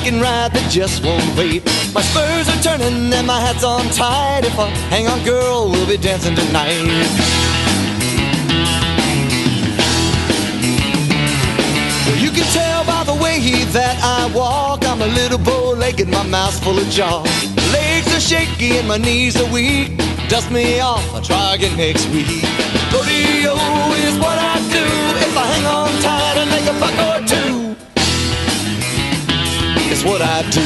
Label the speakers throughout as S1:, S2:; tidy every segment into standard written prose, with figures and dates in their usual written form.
S1: looking right that just won't wait. My spurs are turning and my hat's on tight. If I hang on, girl, we'll be dancing tonight. Well, you can tell by the way that I walk, I'm a little bow-legged, my mouth's full of jaw. Legs are shaky and my knees are weak. Dust me off, I'll try again next week. Rodeo is what I do. If I hang on tight and make a buck or two, it's what I do.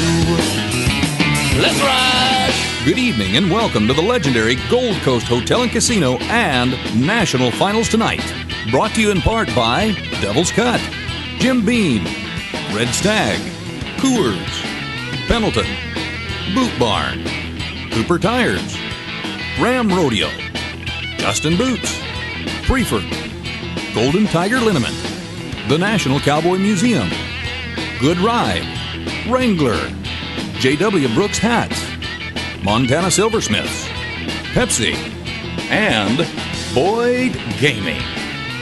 S1: Let's ride.
S2: Good evening and welcome to the legendary Gold Coast Hotel and Casino and National Finals Tonight. Brought to you in part by Devil's Cut, Jim Beam, Red Stag, Coors, Pendleton, Boot Barn, Cooper Tires, Ram Rodeo, Justin Boots, Prefer, Golden Tiger Liniment, the National Cowboy Museum, Good Ride, Wrangler, J.W. Brooks Hats, Montana Silversmiths, Pepsi, and Boyd Gaming.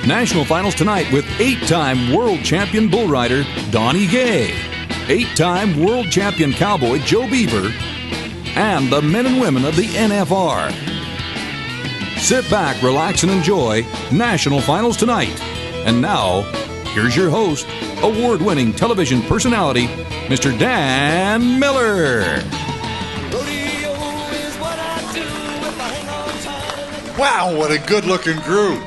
S2: National Finals tonight with 8-time world champion bull rider Donnie Gay, 8-time world champion cowboy Joe Beaver, and the men and women of the NFR. Sit back, relax, and enjoy National Finals tonight. And now, here's your host, award-winning television personality, Mr. Dan Miller.
S3: Wow, what a good-looking group.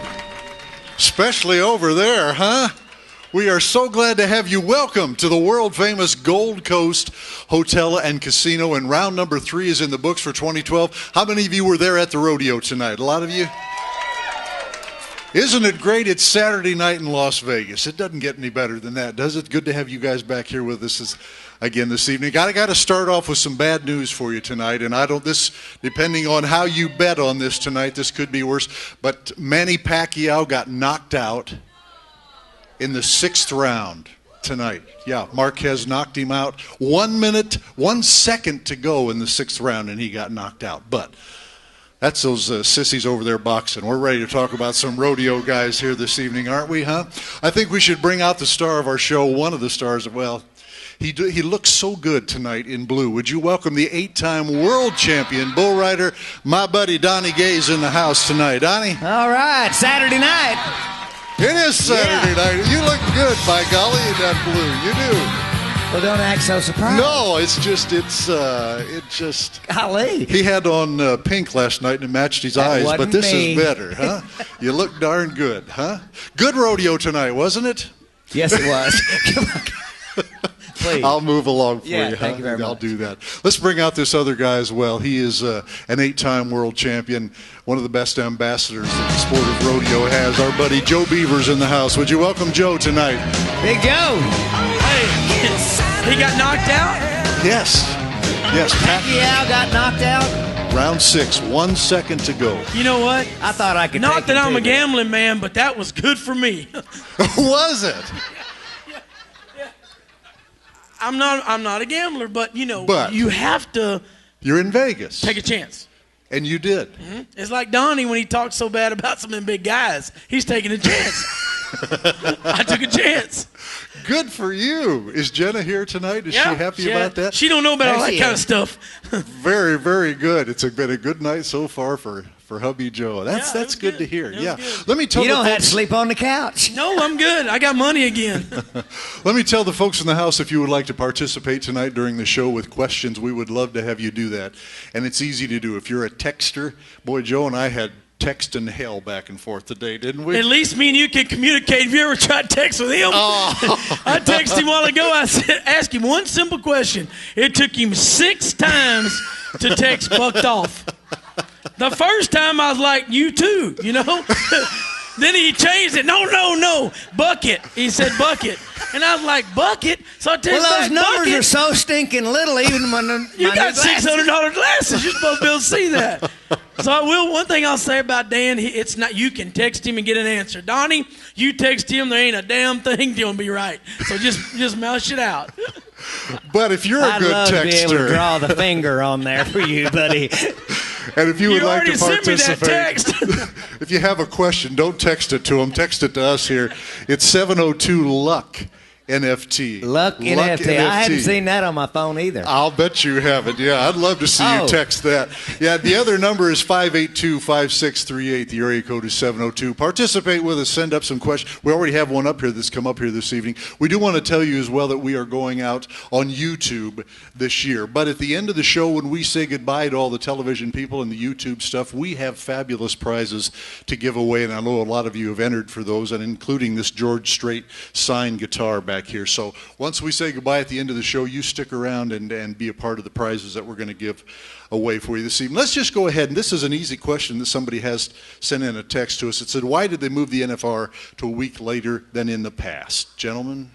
S3: Especially over there, huh? We are so glad to have you. Welcome to the world-famous Gold Coast Hotel and Casino, and round number 3 is in the books for 2012. How many of you were there at the rodeo tonight? A lot of you? Isn't it great? It's Saturday night in Las Vegas. It doesn't get any better than that, does it? Good to have you guys back here with us again this evening. I got to start off with some bad news for you tonight, and depending on how you bet on this tonight, this could be worse, but Manny Pacquiao got knocked out in the 6th round tonight. Yeah, Marquez knocked him out. 1 second to go in the 6th round, and he got knocked out. But that's those sissies over there boxing. We're ready to talk about some rodeo guys here this evening, aren't we, huh? I think we should bring out the star of our show, one of the stars. Well, he looks so good tonight in blue. Would you welcome the 8-time world champion bull rider, my buddy Donnie Gay's in the house tonight. Donnie?
S4: All right, Saturday night.
S3: It is Saturday night. You look good, by golly, in that blue. You do.
S4: Well, don't act so surprised.
S3: No, it's just.
S4: Golly.
S3: He had on pink last night and it matched his eyes, but this is better, huh? You look darn good, huh? Good rodeo tonight, wasn't it?
S4: Yes, it was. Come on. Please.
S3: I'll move along for you.
S4: Thank you very much.
S3: I'll do that. Let's bring out this other guy as well. He is an 8-time world champion, one of the best ambassadors that the sport of rodeo has. Our buddy Joe Beaver's in the house. Would you welcome Joe tonight?
S4: Big Joe.
S5: Hey, he got knocked out?
S3: Yes.
S4: Pacquiao got knocked out.
S3: Round 6, 1 second to go.
S5: You know what?
S4: I thought I could
S5: Not
S4: take
S5: that I'm a
S4: it.
S5: gambling man, but that was good for me.
S3: Was it?
S5: I'm not a gambler, but you have to.
S3: You're in Vegas.
S5: Take a chance.
S3: And you did.
S5: Mm-hmm. It's like Donnie when he talked so bad about some of them big guys. He's taking a chance. I took a chance.
S3: Good for you. Is Jenna here tonight? Is she happy about that?
S5: She don't know about all that kind of stuff.
S3: Very, very good. It's been a good night so far for hubby Joe. That's good to hear. Yeah.
S5: Good.
S3: Let me tell
S4: you don't
S3: folks,
S4: have to sleep on the couch.
S5: No, I'm good. I got money again.
S3: Let me tell the folks in the house, if you would like to participate tonight during the show with questions, we would love to have you do that. And it's easy to do. If you're a texter, boy, Joe and I had texting hell back and forth today, didn't we?
S5: At least me and you can communicate. Have you ever tried to text with him?
S3: Oh.
S5: I texted him a while ago. I said, ask him one simple question. It took him 6 times to text bucked off. The first time I was like, you too, you know? Then he changed it. No, bucket. He said bucket. And I was like, bucket? So I texted
S4: Well, those
S5: back,
S4: numbers
S5: bucket.
S4: are so stinking little, even when
S5: You got $600 glasses. You're supposed to be able to see that. So I will. One thing I'll say about Dan, it's not. You can text him and get an answer. Donnie, you text him, there ain't a damn thing gonna be right. So just mouse it out.
S3: But if you're a good
S4: I'd love to be able to
S3: texter,
S4: draw the finger on there for you, buddy.
S3: and if you would like to
S5: already sent me that
S3: participate,
S5: text.
S3: if you have a question, don't text it to him. Text it to us here. It's 702-LUCK. NFT.
S4: Luck NFT. I hadn't seen that on my phone either.
S3: I'll bet you haven't. Yeah, I'd love to see you text that. Yeah, the other number is 582-5638. The area code is 702. Participate with us. Send up some questions. We already have one up here that's come up here this evening. We do want to tell you as well that we are going out on YouTube this year. But at the end of the show, when we say goodbye to all the television people and the YouTube stuff, we have fabulous prizes to give away. And I know a lot of you have entered for those, and including this George Strait signed guitar back here. So once we say goodbye at the end of the show, you stick around and be a part of the prizes that we're going to give away for you this evening. Let's just go ahead, and this is an easy question that somebody has sent in a text to us. It said, why did they move the NFR to a week later than in the past? Gentlemen?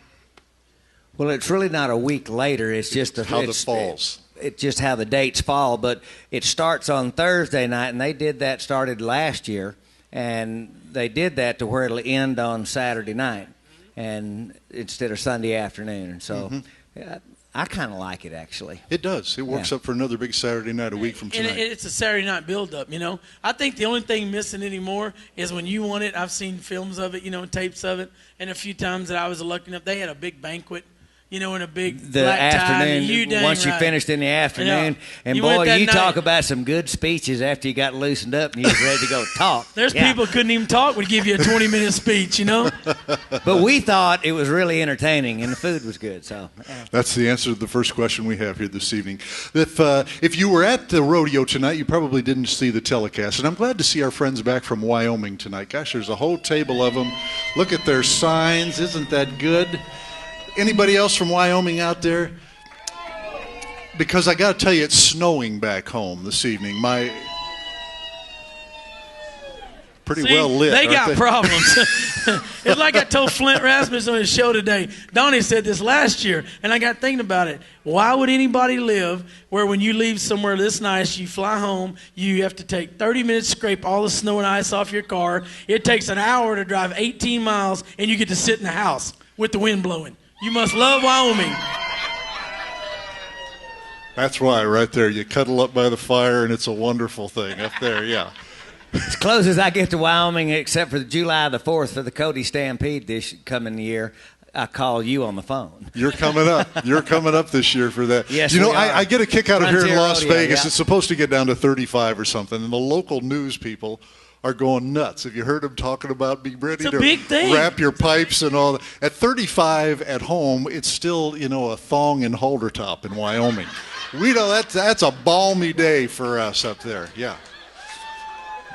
S4: Well, it's really not a week later. It's just
S3: how it falls.
S4: It's just how the dates fall. But it starts on Thursday night, and they did that, started last year, and they did that to where it'll end on Saturday night, and instead of Sunday afternoon. So I kind of like it, actually.
S3: It does. It works up for another big Saturday night a week from tonight.
S5: And it's a Saturday night build-up, you know. I think the only thing missing anymore is when you won it. I've seen films of it, you know, tapes of it, and a few times that I was lucky enough, they had a big banquet, you know, in a big black tie.
S4: Afternoon, once you finished in the afternoon. And boy, you talk about some good speeches after you got loosened up and you was ready to go talk.
S5: There's people who couldn't even talk would give you a 20-minute speech, you know.
S4: But we thought it was really entertaining and the food was good. So
S3: that's the answer to the first question we have here this evening. If you were at the rodeo tonight, you probably didn't see the telecast. And I'm glad to see our friends back from Wyoming tonight. Gosh, there's a whole table of them. Look at their signs. Isn't that good? Anybody else from Wyoming out there? Because I got to tell you, it's snowing back home this evening. Pretty well lit.
S5: They got problems. It's like I told Flint Rasmus on his show today. Donnie said this last year, and I got thinking about it. Why would anybody live where when you leave somewhere this nice, you fly home, you have to take 30 minutes to scrape all the snow and ice off your car. It takes an hour to drive 18 miles, and you get to sit in the house with the wind blowing. You must love Wyoming.
S3: That's why, right there. You cuddle up by the fire, and it's a wonderful thing up there, yeah.
S4: As close as I get to Wyoming, except for July the 4th for the Cody Stampede this coming year, I call you on the phone.
S3: You're coming up. You're coming up this year for that.
S4: Yes,
S3: you know, I get a kick out of here in Las Vegas.
S4: Yeah.
S3: It's supposed to get down to 35 or something, and the local news people are going nuts. Have you heard them talking about being ready to wrap your pipes and all that? At 35 at home, it's still, you know, a thong and halter top in Wyoming. We know that's a balmy day for us up there, yeah.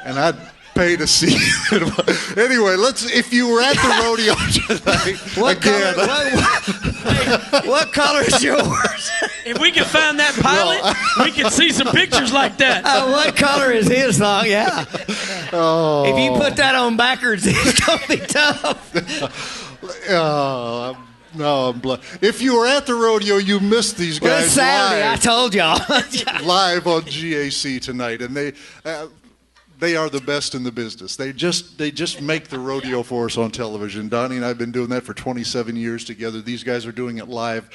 S3: And I'd pay to see it. Anyway, if you were at the rodeo tonight,
S4: what color is yours?
S5: If we could find that pilot, we could see some pictures like that.
S4: What color is his song? Yeah.
S3: Oh.
S4: If you put that on backwards, it's going to be tough.
S3: No, I'm blessed. If you were at the rodeo, you missed these guys
S4: it's Saturday,
S3: live.
S4: I told y'all.
S3: Live on GAC tonight, and they are the best in the business. They just make the rodeo for us on television. Donnie and I have been doing that for 27 years together. These guys are doing it live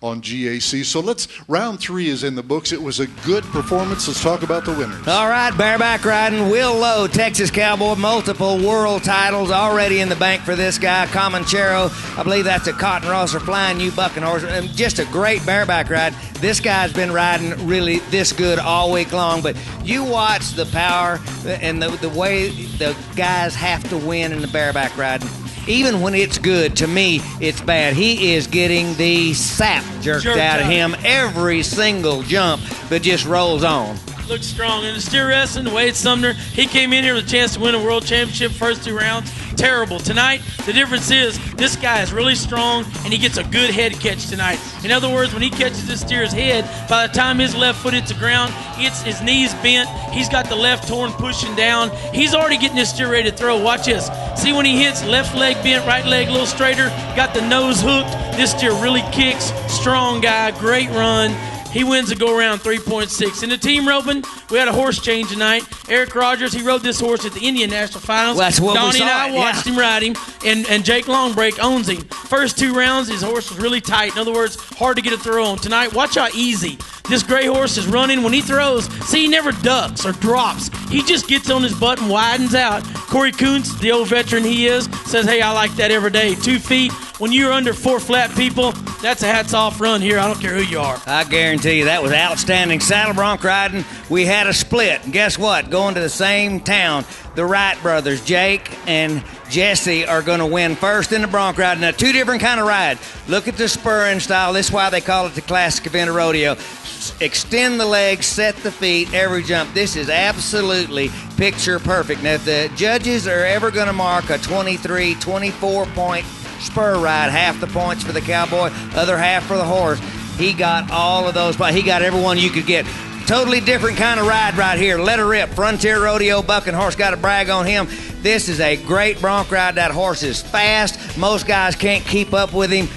S3: on GAC. So round 3 is in the books. It was a good performance. Let's talk about the winners.
S4: All right, bareback riding. Will Lowe, Texas Cowboy, multiple world titles already in the bank for this guy. Comanchero, I believe that's a Cotton Rosser, Flying U Bucking Horse. Just a great bareback ride. This guy's been riding really this good all week long, but you watch the power and the way the guys have to win in the bareback riding. Even when it's good, to me, it's bad. He is getting the sap jerked out of him every single jump, but just rolls on.
S5: Looks strong. And the steer wrestling, Wade Sumner, he came in here with a chance to win a world championship first 2 rounds. Terrible. Tonight, the difference is this guy is really strong, and he gets a good head catch tonight. In other words, when he catches this steer's head, by the time his left foot hits the ground, his knees bent. He's got the left horn pushing down. He's already getting this steer ready to throw. Watch this. See when he hits, left leg bent, right leg a little straighter, got the nose hooked. This steer really kicks. Strong guy, great run. He wins the go-around 3.6. In the team roping, we had a horse change tonight. Eric Rogers, he rode this horse at the Indian National Finals.
S4: Well, that's what
S5: Donnie
S4: we saw.
S5: and I watched him ride him, and Jake Longbreak owns him. First 2 rounds, his horse was really tight. In other words, hard to get a throw on. Tonight, watch how easy this gray horse is running. When he throws, see, he never ducks or drops. He just gets on his butt and widens out. Corey Kuntz, the old veteran he is, says, hey, I like that every day. 2 feet, when you're under 4 flat people, that's a hats-off run here. I don't care who you are.
S4: I guarantee you that was outstanding. Saddle bronc riding, we had a split. And guess what? Going to the same town, the Wright brothers, Jake and Jesse, are going to win first in the bronc riding. Now, 2 different kind of ride. Look at the spurring style. This is why they call it the classic event of rodeo. Extend the legs, set the feet, every jump. This is absolutely picture perfect. Now, if the judges are ever going to mark a 23, 24-point spur ride, half the points for the Cowboy, other half for the horse, he got all of those. He got every one you could get. Totally different kind of ride right here. Let her rip. Frontier Rodeo bucking horse. Got to brag on him. This is a great bronc ride. That horse is fast. Most guys can't keep up with him.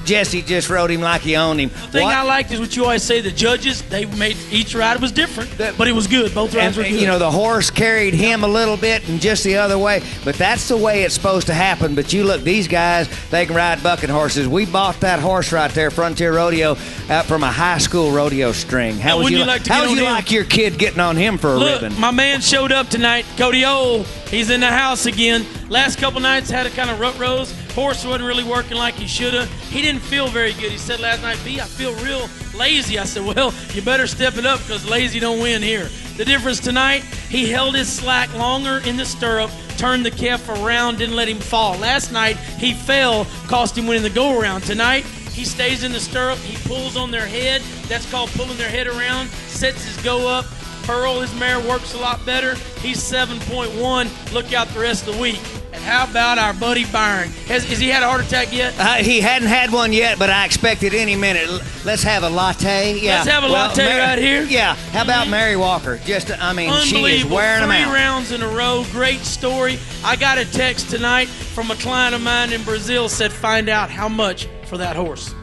S4: Jesse just rode him like he owned him.
S5: The thing I liked is what you always say, the judges, they made each ride was different, but it was good. Both rides were good.
S4: You know, the horse carried him a little bit and just the other way, but that's the way it's supposed to happen. But you look, these guys, they can ride bucking horses. We bought that horse right there, Frontier Rodeo, out from a high school rodeo string. How would you like your kid getting on him for a ribbon?
S5: My man showed up tonight, Cody Old. He's in the house again. Last couple nights had a kind of rut rose. Horse wasn't really working like he should have. He didn't feel very good. He said last night, B, I feel real lazy. I said, well, you better step it up because lazy don't win here. The difference tonight, he held his slack longer in the stirrup, turned the calf around, didn't let him fall. Last night, he fell, cost him winning the go-around. Tonight, he stays in the stirrup. He pulls on their head. That's called pulling their head around, sets his go up. Pearl, his mare, works a lot better. He's 7.1. Look out the rest of the week. And how about our buddy Byron? Has he had a heart attack yet?
S4: He hadn't had one yet, but I expect it any minute. Let's have a latte. Yeah.
S5: Let's have a latte right here.
S4: Yeah. How about Mary Walker? She is wearing them out.
S5: 3 rounds in a row. Great story. I got a text tonight from a client of mine in Brazil, said find out how much for that horse.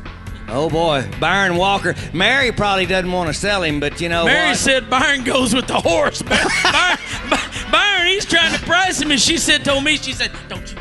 S4: Oh, boy. Byron Walker. Mary probably doesn't want to sell him, but you know
S5: Mary
S4: what?
S5: said Byron goes with the horse. Byron, he's trying to price him, and she said, don't you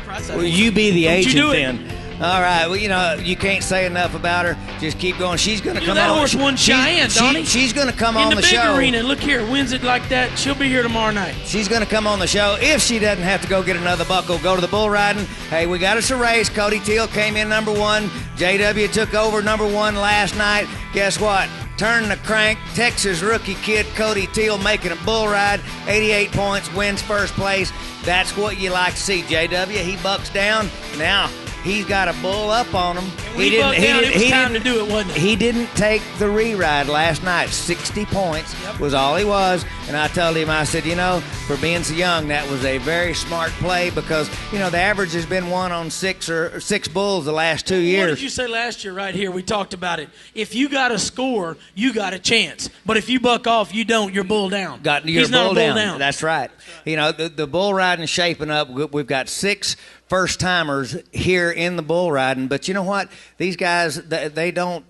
S5: price that.
S4: Well, you be the agent then.
S5: It.
S4: All right. Well, you know, you can't say enough about her. Just keep going. She's going to come
S5: that
S4: on.
S5: Horse won Cheyenne, Donnie.
S4: She's going to come on the show.
S5: In the big arena. Look here. Wins it like that. She'll be here tomorrow night.
S4: She's going to come on the show. If she doesn't have to go get another buckle, go to the bull riding. Hey, we got us a race. Cody Teal came in number 1. JW took over number 1 last night. Guess what? Turn the crank. Texas rookie kid Cody Teal making a bull ride. 88 points, wins first place. That's what you like to see, JW. He bucks down. Now, he's got a bull up on him.
S5: It was time to do it, wasn't it?
S4: He didn't take the re-ride last night. 60 points was all he was. And I told him, I said, you know, for being so young, that was a very smart play because, you know, the average has been 1 on 6 or 6 bulls the last 2 years.
S5: What did you say last year right here? We talked about it. If you got a score, you got a chance. But if you buck off, you don't, you're bull down.
S4: He's not a bull down. That's right. You know, the bull riding is shaping up. We've got 6 first-timers here in the bull riding, but you know what? These guys, they don't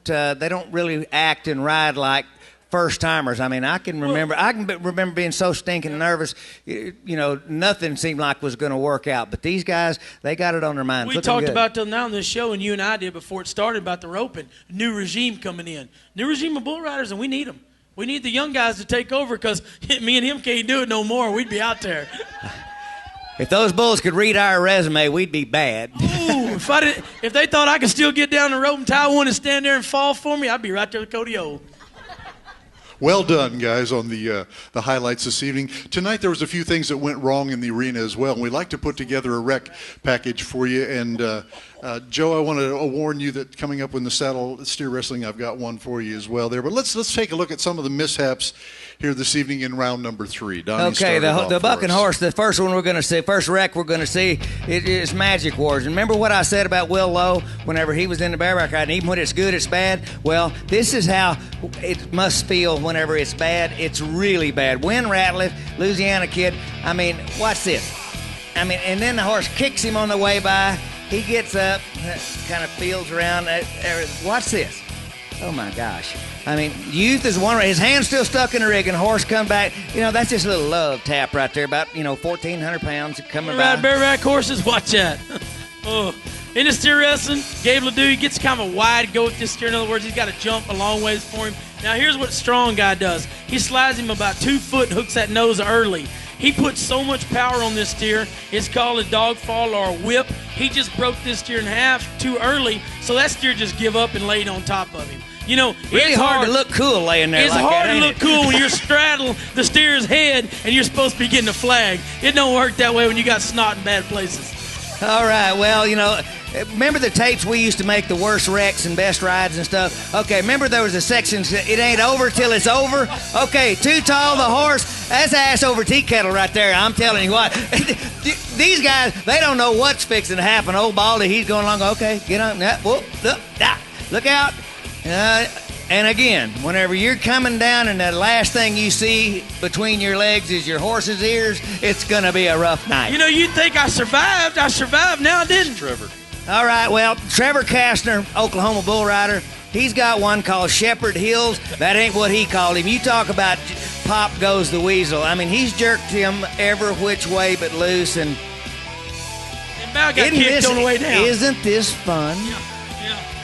S4: really act and ride like first-timers. I mean, I can remember being so stinking nervous. You know, nothing seemed like was going to work out. But these guys, they got it on their minds.
S5: We talked about till now on this show, and you and I did before it started about the roping. New regime coming in. New regime of bull riders, and we need them. We need the young guys to take over because me and him can't do it no more. We'd be out there.
S4: If those bulls could read our resume, we'd be bad.
S5: Ooh, if they thought I could still get down the rope and tie one and stand there and fall for me, I'd be right there with Cody Old.
S3: Well done, guys, on the highlights this evening. Tonight there was a few things that went wrong in the arena as well, and we'd like to put together a rec package for you. And Joe, I want to warn you that coming up in the saddle steer wrestling, I've got one for you as well there. But let's take a look at some of the mishaps here this evening in round number 3. Donnie,
S4: okay, the bucking horse, the first one we're going to see, first wreck we're going to see, it is Magic Wars. And remember what I said about Will Lowe whenever he was in the bareback riding, even when it's good, it's bad? Well, this is how it must feel whenever it's bad. It's really bad. Win Ratliff, Louisiana kid. I mean, watch this. I mean, and then the horse kicks him on the way by. He gets up, kind of feels around. Watch this. Oh, my gosh. I mean, youth is one. His hand's still stuck in the rig, and the horse come back. You know, that's just a little love tap right there, about, 1,400 pounds coming by.
S5: Ride bareback horses? Watch that. Oh. In the steer wrestling, Gabe Ledoux, he gets kind of a wide go with this steer. In other words, he's got to jump a long ways for him. Now, here's what Strong Guy does. He slides him about 2 foot and hooks that nose early. He put so much power on this steer. It's called a dog fall or a whip. He just broke this steer in half too early, so that steer just give up and laid on top of him. You know,
S4: really
S5: it's
S4: hard to look cool laying there
S5: It's
S4: like
S5: hard
S4: that,
S5: to
S4: ain't
S5: look
S4: it?
S5: cool when you're straddling the steer's head and you're supposed to be getting a flag. It don't work that way when you got snot in bad places.
S4: All right, well, you know, remember the tapes we used to make, the worst wrecks and best rides and stuff? Okay, remember there was a section, it ain't over till it's over? Okay, Too Tall, the horse, that's ass over tea kettle right there, I'm telling you what. These guys, they don't know what's fixing to happen. Old Baldy, he's going along, okay, get on, whoop, look out. And again, whenever you're coming down and the last thing you see between your legs is your horse's ears, it's going to be a rough night.
S5: You know, you'd think I survived. I survived, now I didn't.
S3: Trevor.
S4: All right, well, Trevor Kastner, Oklahoma bull rider, he's got one called Shepherd Hills. That ain't what he called him. You talk about Pop Goes the Weasel. I mean, he's jerked him every which way but loose. And
S5: Mal got kicked on the way down.
S4: Isn't this fun?
S5: Yeah.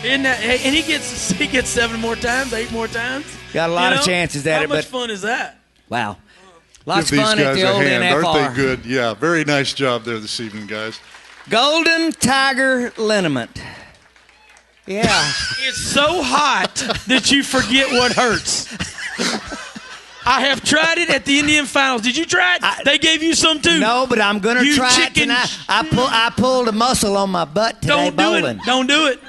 S5: And he gets 7 more times, 8 more times.
S4: Got a lot of chances at it.
S5: How much fun is that?
S4: Wow. Lots
S3: Give
S4: of fun
S3: these
S4: at
S3: guys
S4: the
S3: a
S4: old
S3: hand.
S4: NFR.
S3: Aren't they good? Yeah, very nice job there this evening, guys.
S4: Golden Tiger Liniment. Yeah.
S5: It's so hot that you forget what hurts. I have tried it at the Indian Finals. Did you try it? They gave you some too.
S4: No, but I'm going to try it tonight. I pulled a muscle on my butt today bowling.
S5: Don't do it.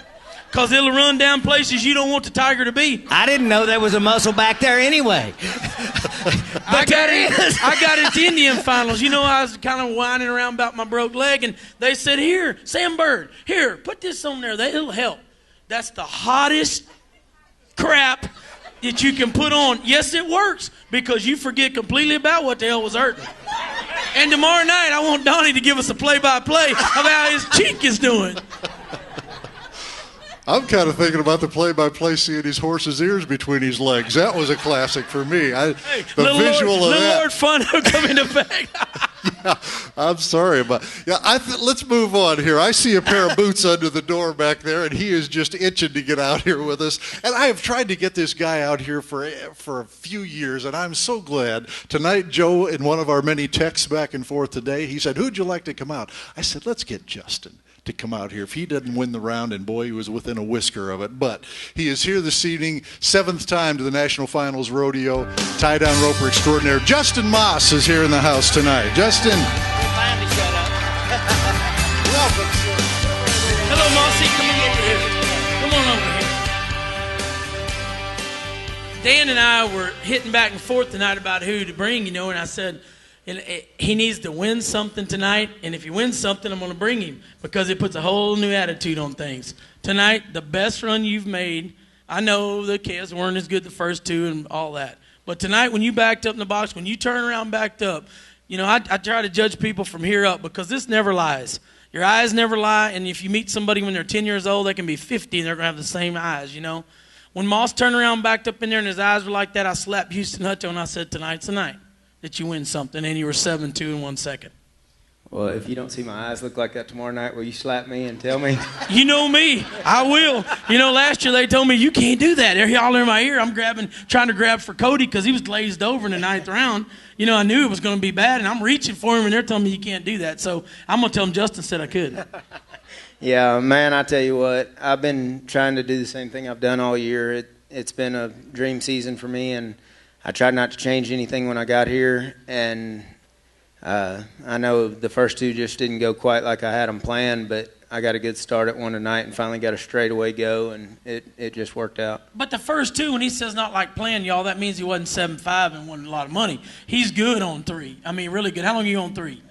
S5: Because it'll run down places you don't want the tiger to be.
S4: I didn't know there was a muscle back there anyway.
S5: I got it at the Indian Finals. You know, I was kind of whining around about my broke leg, and they said, here, Sam Bird, here, put this on there. It'll help. That's the hottest crap that you can put on. Yes, it works, because you forget completely about what the hell was hurting. And tomorrow night, I want Donnie to give us a play-by-play of how his cheek is doing.
S3: I'm kind of thinking about the play-by-play, seeing his horse's ears between his legs. That was a classic for me. The visual of that.
S5: Lord Fun will come into effect.
S3: Yeah, I'm sorry about. Yeah, let's move on here. I see a pair of boots under the door back there, and he is just itching to get out here with us. And I have tried to get this guy out here for a few years, and I'm so glad. Tonight, Joe, in one of our many texts back and forth today, he said, "Who'd you like to come out?" I said, "Let's get Justin to come out here." If he doesn't win the round, and boy, he was within a whisker of it. But he is here this evening, 7th time to the National Finals Rodeo, tie-down roper extraordinaire. Justin Moss is here in the house tonight. Justin.
S4: Finally shut up.
S3: Welcome, sir.
S5: Hello, Mossy. Come on over here. Dan and I were hitting back and forth tonight about who to bring, and I said, he needs to win something tonight, and if he wins something, I'm going to bring him because it puts a whole new attitude on things. Tonight, the best run you've made, I know the kids weren't as good the first 2 and all that, but tonight when you backed up in the box, when you turn around and backed up, I try to judge people from here up because this never lies. Your eyes never lie, and if you meet somebody when they're 10 years old, they can be 50 and they're going to have the same eyes, When Moss turned around and backed up in there and his eyes were like that, I slapped Houston Hutto and I said, tonight's the night that you win something, and you were 7-2 in 1 second.
S6: Well, if you don't see my eyes look like that tomorrow night, will you slap me and tell me?
S5: You know me. I will. Last year they told me, you can't do that. They're all in my ear. I'm trying to grab for Cody because he was glazed over in the 9th round. I knew it was going to be bad, and I'm reaching for him, and they're telling me you can't do that. So I'm going to tell him Justin said I could.
S6: Yeah, man, I tell you what, I've been trying to do the same thing I've done all year. It's been a dream season for me, and I tried not to change anything when I got here, and I know the first 2 just didn't go quite like I had them planned, but I got a good start at one tonight and finally got a straightaway go, and it just worked out.
S5: But the first 2, when he says not like planned, y'all, that means he wasn't 7-5 and won a lot of money. He's good on 3. I mean, really good. How long are you on 3?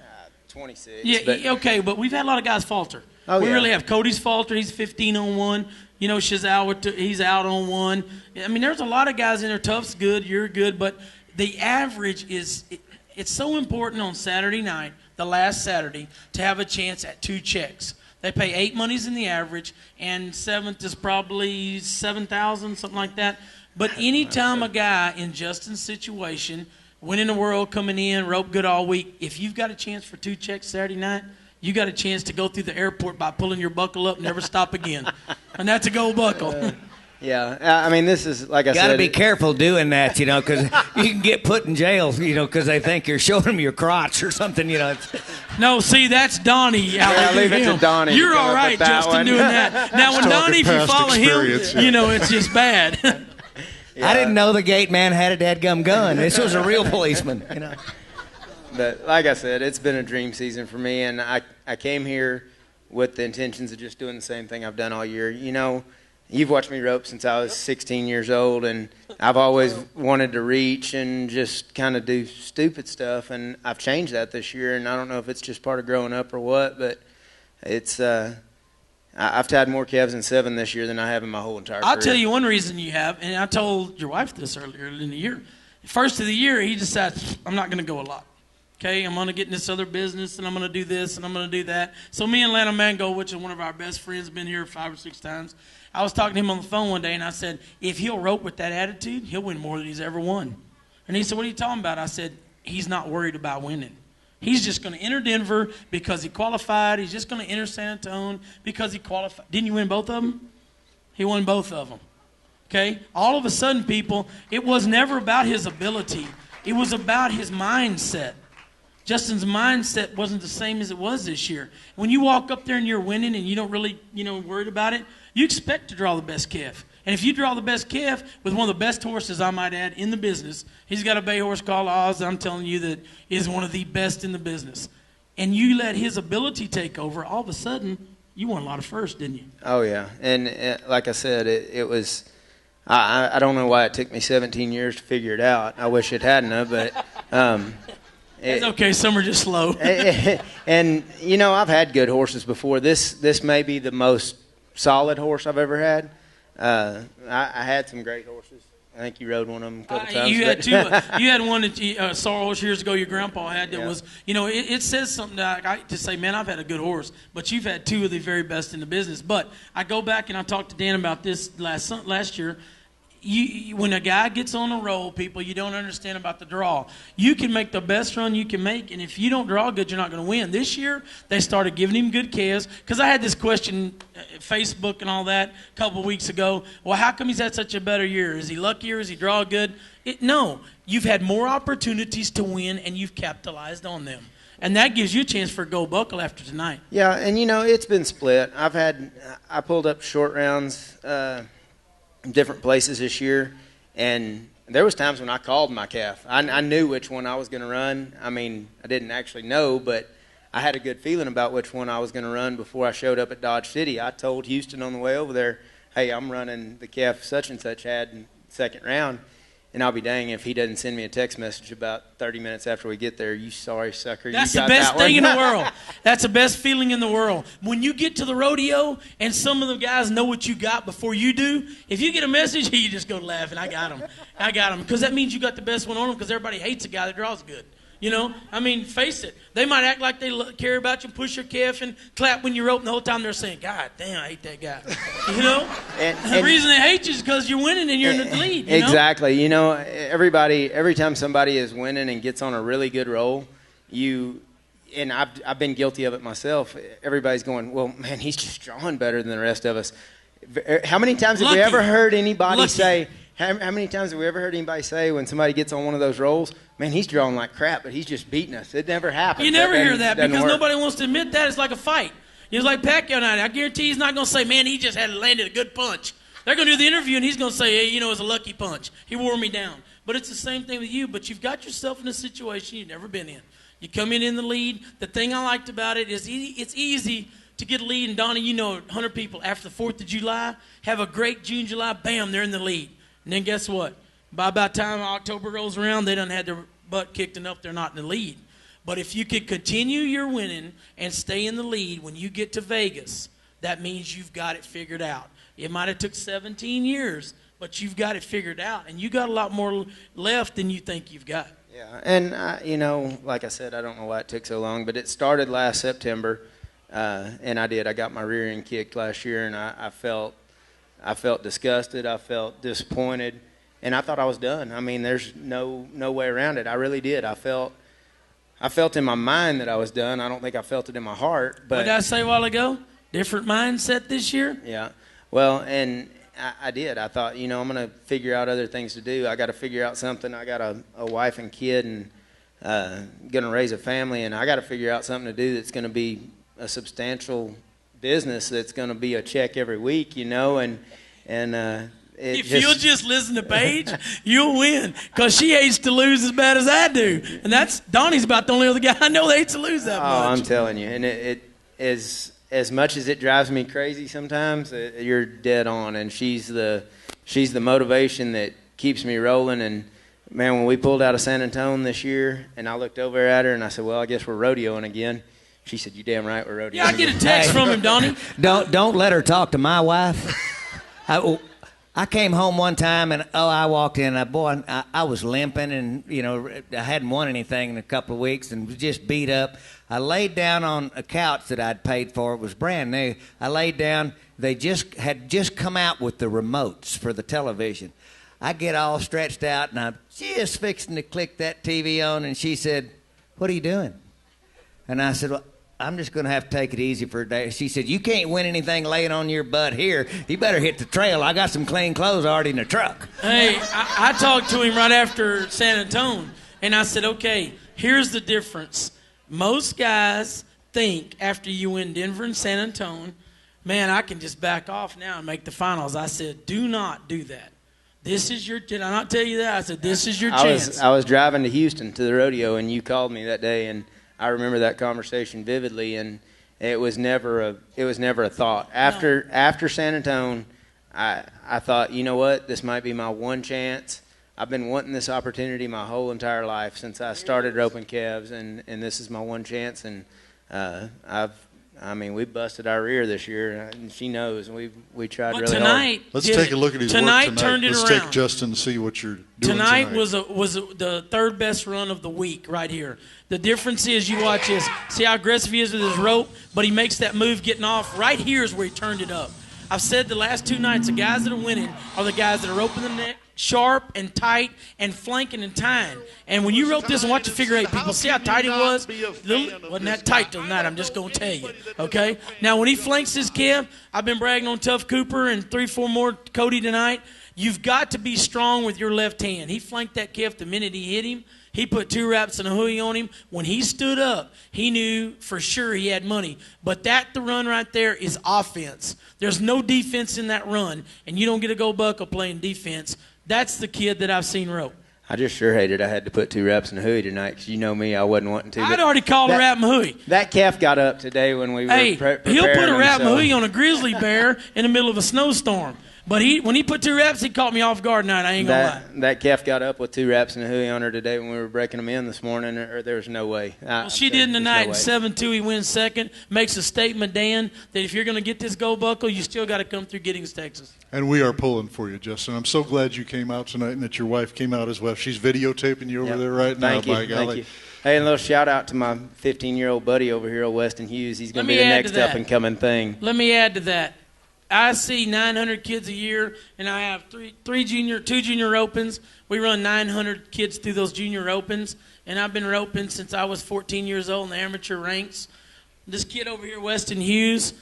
S6: 26.
S5: Yeah, okay, but we've had a lot of guys falter. We really have. Cody's falter. He's 15 on 1. Shazal, he's out on 1. I mean, there's a lot of guys in there. Tough's good. You're good. But the average is it's so important on Saturday night, the last Saturday, to have a chance at 2 checks. They pay 8 monies in the average, and 7th is probably 7,000, something like that. But anytime a guy in Justin's situation, winning the world, coming in, rope good all week, if you've got a chance for 2 checks Saturday night, you got a chance to go through the airport by pulling your buckle up and never stop again. And that's a gold buckle.
S6: Yeah, I mean, this is, like I said.
S4: Got to be careful doing that, you know, because you can get put in jail, you know, because they think you're showing them your crotch or something, you know.
S5: No, see, that's Donnie.
S6: Yeah, leave it to Donnie.
S5: You're all right, Justin, doing that. Now, when Donnie, if you follow him, you know, it's just bad.
S6: Yeah.
S4: I didn't know the gate man had a dadgum gun. This was a real policeman, you know.
S6: But like I said, it's been a dream season for me, and I came here with the intentions of just doing the same thing I've done all year. You know, you've watched me rope since I was 16 years old, and I've always wanted to reach and just kind of do stupid stuff, and I've changed that this year, and I don't know if it's just part of growing up or what, but it's I've tied more calves in 7 this year than I have in my whole entire career.
S5: I'll tell you one reason you have, and I told your wife this earlier in the year. First of the year, he decided, I'm not going to go a lot. Okay, I'm going to get in this other business, and I'm going to do this, and I'm going to do that. So me and Lana Mango, which is one of our best friends, been here 5 or 6 times. I was talking to him on the phone one day, and I said, if he'll rope with that attitude, he'll win more than he's ever won. And he said, what are you talking about? I said, he's not worried about winning. He's just going to enter Denver because he qualified. He's just going to enter San Antonio because he qualified. Didn't you win both of them? He won both of them. Okay? All of a sudden, people, it was never about his ability. It was about his mindset. Justin's mindset wasn't the same as it was this year. When you walk up there and you're winning and you don't really, worried about it, you expect to draw the best calf. And if you draw the best calf with one of the best horses, I might add, in the business, he's got a bay horse called Oz, I'm telling you, that is one of the best in the business. And you let his ability take over, all of a sudden, you won a lot of firsts, didn't you?
S6: Oh, yeah. And like I said, it was, I don't know why it took me 17 years to figure it out. I wish it hadn't, but...
S5: It's okay. Some are just slow.
S6: And, I've had good horses before. This may be the most solid horse I've ever had. I had some great horses. I think you rode one of them a couple times.
S5: You had two. You had one that saw horse years ago your grandpa had that was, it says something to say, man, I've had a good horse. But you've had 2 of the very best in the business. But I go back and I talked to Dan about this last year. When a guy gets on a roll, people, you don't understand about the draw. You can make the best run you can make, and if you don't draw good, you're not going to win. This year, they started giving him good calves, because I had this question, Facebook and all that, a couple of weeks ago. Well, how come he's had such a better year? Is he luckier? Is he draw good? No. You've had more opportunities to win, and you've capitalized on them. And that gives you a chance for a gold buckle after tonight.
S6: Yeah, and, it's been split. I pulled up short rounds different places this year, and there was times when I called my calf. I knew which one I was going to run. I mean, I didn't actually know, but I had a good feeling about which one I was going to run before I showed up at Dodge City. I told Houston on the way over there, hey, I'm running the calf such and such had in second round, and I'll be dang if he doesn't send me a text message about 30 minutes after we get there. You sorry sucker.
S5: That's the best thing in the world. That's the best feeling in the world. When you get to the rodeo and some of the guys know what you got before you do, if you get a message, you just go laughing. I got him. Because that means you got the best one on them, because everybody hates a guy that draws good. I mean, face it. They might act like they care about you, push your calf, and clap when you're open the whole time. They're saying, God damn, I hate that guy. And the reason they hate you is because you're winning and you're in the lead.
S6: Exactly. Every time somebody is winning and gets on a really good roll, and I've been guilty of it myself. Everybody's going, well, man, he's just drawing better than the rest of us. How many times have we ever heard anybody say, how many times have we ever heard anybody say when somebody gets on one of those rolls, man, he's drawing like crap, but he's just beating us? It never happens.
S5: You never hear that because nobody wants to admit that. It's like a fight. It's like Pacquiao night. I guarantee he's not going to say, man, he just had landed a good punch. They're going to do the interview, and he's going to say, hey, it was a lucky punch. He wore me down. But it's the same thing with you. But you've got yourself in a situation you've never been in. You come in the lead. The thing I liked about it is it's easy to get a lead. And, Donnie, 100 people after the 4th of July have a great June, July, bam, they're in the lead. And then guess what? By about the time October rolls around, they done had their butt kicked enough they're not in the lead. But if you could continue your winning and stay in the lead when you get to Vegas, that means you've got it figured out. It might have took 17 years, but you've got it figured out. And you got a lot more left than you think you've got.
S6: Yeah, and, like I said, I don't know why it took so long, but it started last September, and I got my rear end kicked last year, and I felt disgusted. I felt disappointed, and I thought I was done. I mean, there's no way around it. I really did. I felt in my mind that I was done. I don't think I felt it in my heart. But
S5: what did I say a while ago? Different mindset this year?
S6: Yeah. Well, and I did. I thought, you know, I'm going to figure out other things to do. I got to figure out something. I got a wife and kid and going to raise a family, and I got to figure out something to do that's going to be a substantial business that's going to be a check every week, you know, and
S5: if you'll just listen to Paige, you'll win, because she hates to lose as bad as I do, and that's Donnie's about the only other guy I know that hates to lose that much.
S6: Oh, I'm telling you, and it is, as much as it drives me crazy sometimes, you're dead on, and she's the motivation that keeps me rolling. And man, when we pulled out of San Antonio this year, and I looked over at her and I said, well, I guess we're rodeoing again. She said, you damn right we're rodeoing.
S5: Yeah, I get a text from him, Donnie.
S4: Don't let her talk to my wife. I came home one time, and I walked in, I was limping, and you know, I hadn't won anything in a couple of weeks and was just beat up. I laid down on a couch that I'd paid for. It was brand new. I laid down. They had just come out with the remotes for the television. I get all stretched out, and I'm just fixing to click that TV on, and she said, what are you doing? And I said, well, I'm just going to have to take it easy for a day. She said, you can't win anything laying on your butt here. You better hit the trail. I got some clean clothes already in the truck.
S5: Hey, I talked to him right after San Antonio, and I said, okay, here's the difference. Most guys think after you win Denver and San Antonio, man, I can just back off now and make the finals. I said, do not do that. This is your, did I not tell you that? I said, this is your chance.
S6: I was driving to Houston to the rodeo, and you called me that day, and I remember that conversation vividly, and it was never a thought. After San Antonio, I thought, you know what, this might be my one chance. I've been wanting this opportunity my whole entire life since I started roping calves, and this is my one chance. And we busted our rear this year, and she knows. We tried really hard.
S3: Let's take a look at his work tonight.
S5: Turned it
S3: Let's
S5: around.
S3: take Justin to see what you're doing
S5: tonight. Was the third best run of the week right here. The difference is, you watch this. See how aggressive he is with his rope, but he makes that move getting off. Right here is where he turned it up. I've said the last two nights, the guys that are winning are the guys that are roping the neck sharp and tight and flanking and tying. And when you rope this and watch the figure eight, people see how tight it was. Wasn't that tight tonight, I'm just going to tell you. Okay? Now, when he flanks his calf, I've been bragging on Tough Cooper and 3-4 more Cody tonight. You've got to be strong with your left hand. He flanked that calf the minute he hit him. He put 2 wraps and a hui on him. When he stood up, he knew for sure he had money. But the run right there is offense. There's no defense in that run, and you don't get a gold buckle playing defense. That's the kid that I've seen rope.
S6: I just sure hated I had to put 2 wraps and a hui tonight, because you know me, I wasn't wanting to.
S5: I'd already called a wrap and hui.
S6: That calf got up today when we were preparing him.
S5: He'll put a wrap and hui on a grizzly bear in the middle of a snowstorm. But when he put 2 wraps, he caught me off guard tonight. I ain't going to lie.
S6: That calf got up with 2 wraps and a hui on her today when we were breaking them in this morning, or there was no way.
S5: Well, she did tonight. 7-2, he wins second. Makes a statement, Dan, that if you're going to get this gold buckle, you still got to come through Giddings, Texas.
S3: And we are pulling for you, Justin. I'm so glad you came out tonight and that your wife came out as well. She's videotaping you over there right now, by golly.
S6: Thank you. Hey, and a little shout out to my 15-year-old buddy over here, Weston Hughes. He's going to be the next up-and-coming thing.
S5: Let me add to that. I see 900 kids a year, and I have two junior opens. We run 900 kids through those junior opens, and I've been roping since I was 14 years old in the amateur ranks. This kid over here, Weston Hughes,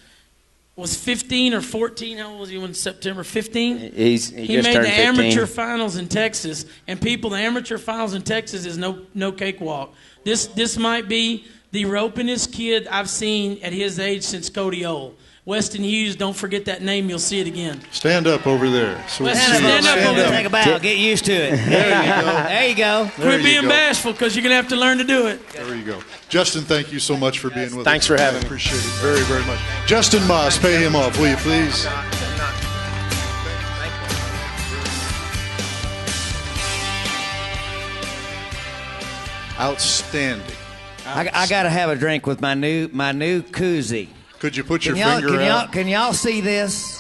S5: was 15 or 14. How old was he in September? 15?
S6: He
S5: just
S6: made
S5: the
S6: 15.
S5: amateur finals in Texas, and people, the amateur finals in Texas is no cakewalk. This might be the ropingest kid I've seen at his age since Cody Old. Weston Hughes, don't forget that name. You'll see it again.
S3: Stand up over there.
S5: So stand up over there.
S4: Take a bow. Get used to it. There you go. There you go.
S5: Quit being bashful, because you're going to have to learn to do it.
S3: There you go. Justin, thank you so much for being with us.
S6: Thanks for having me.
S3: Appreciate it very, very much. Justin Moss, pay him off, will you please? Outstanding.
S4: I got to have a drink with my new koozie.
S3: Could you put your finger out?
S4: Can y'all see this?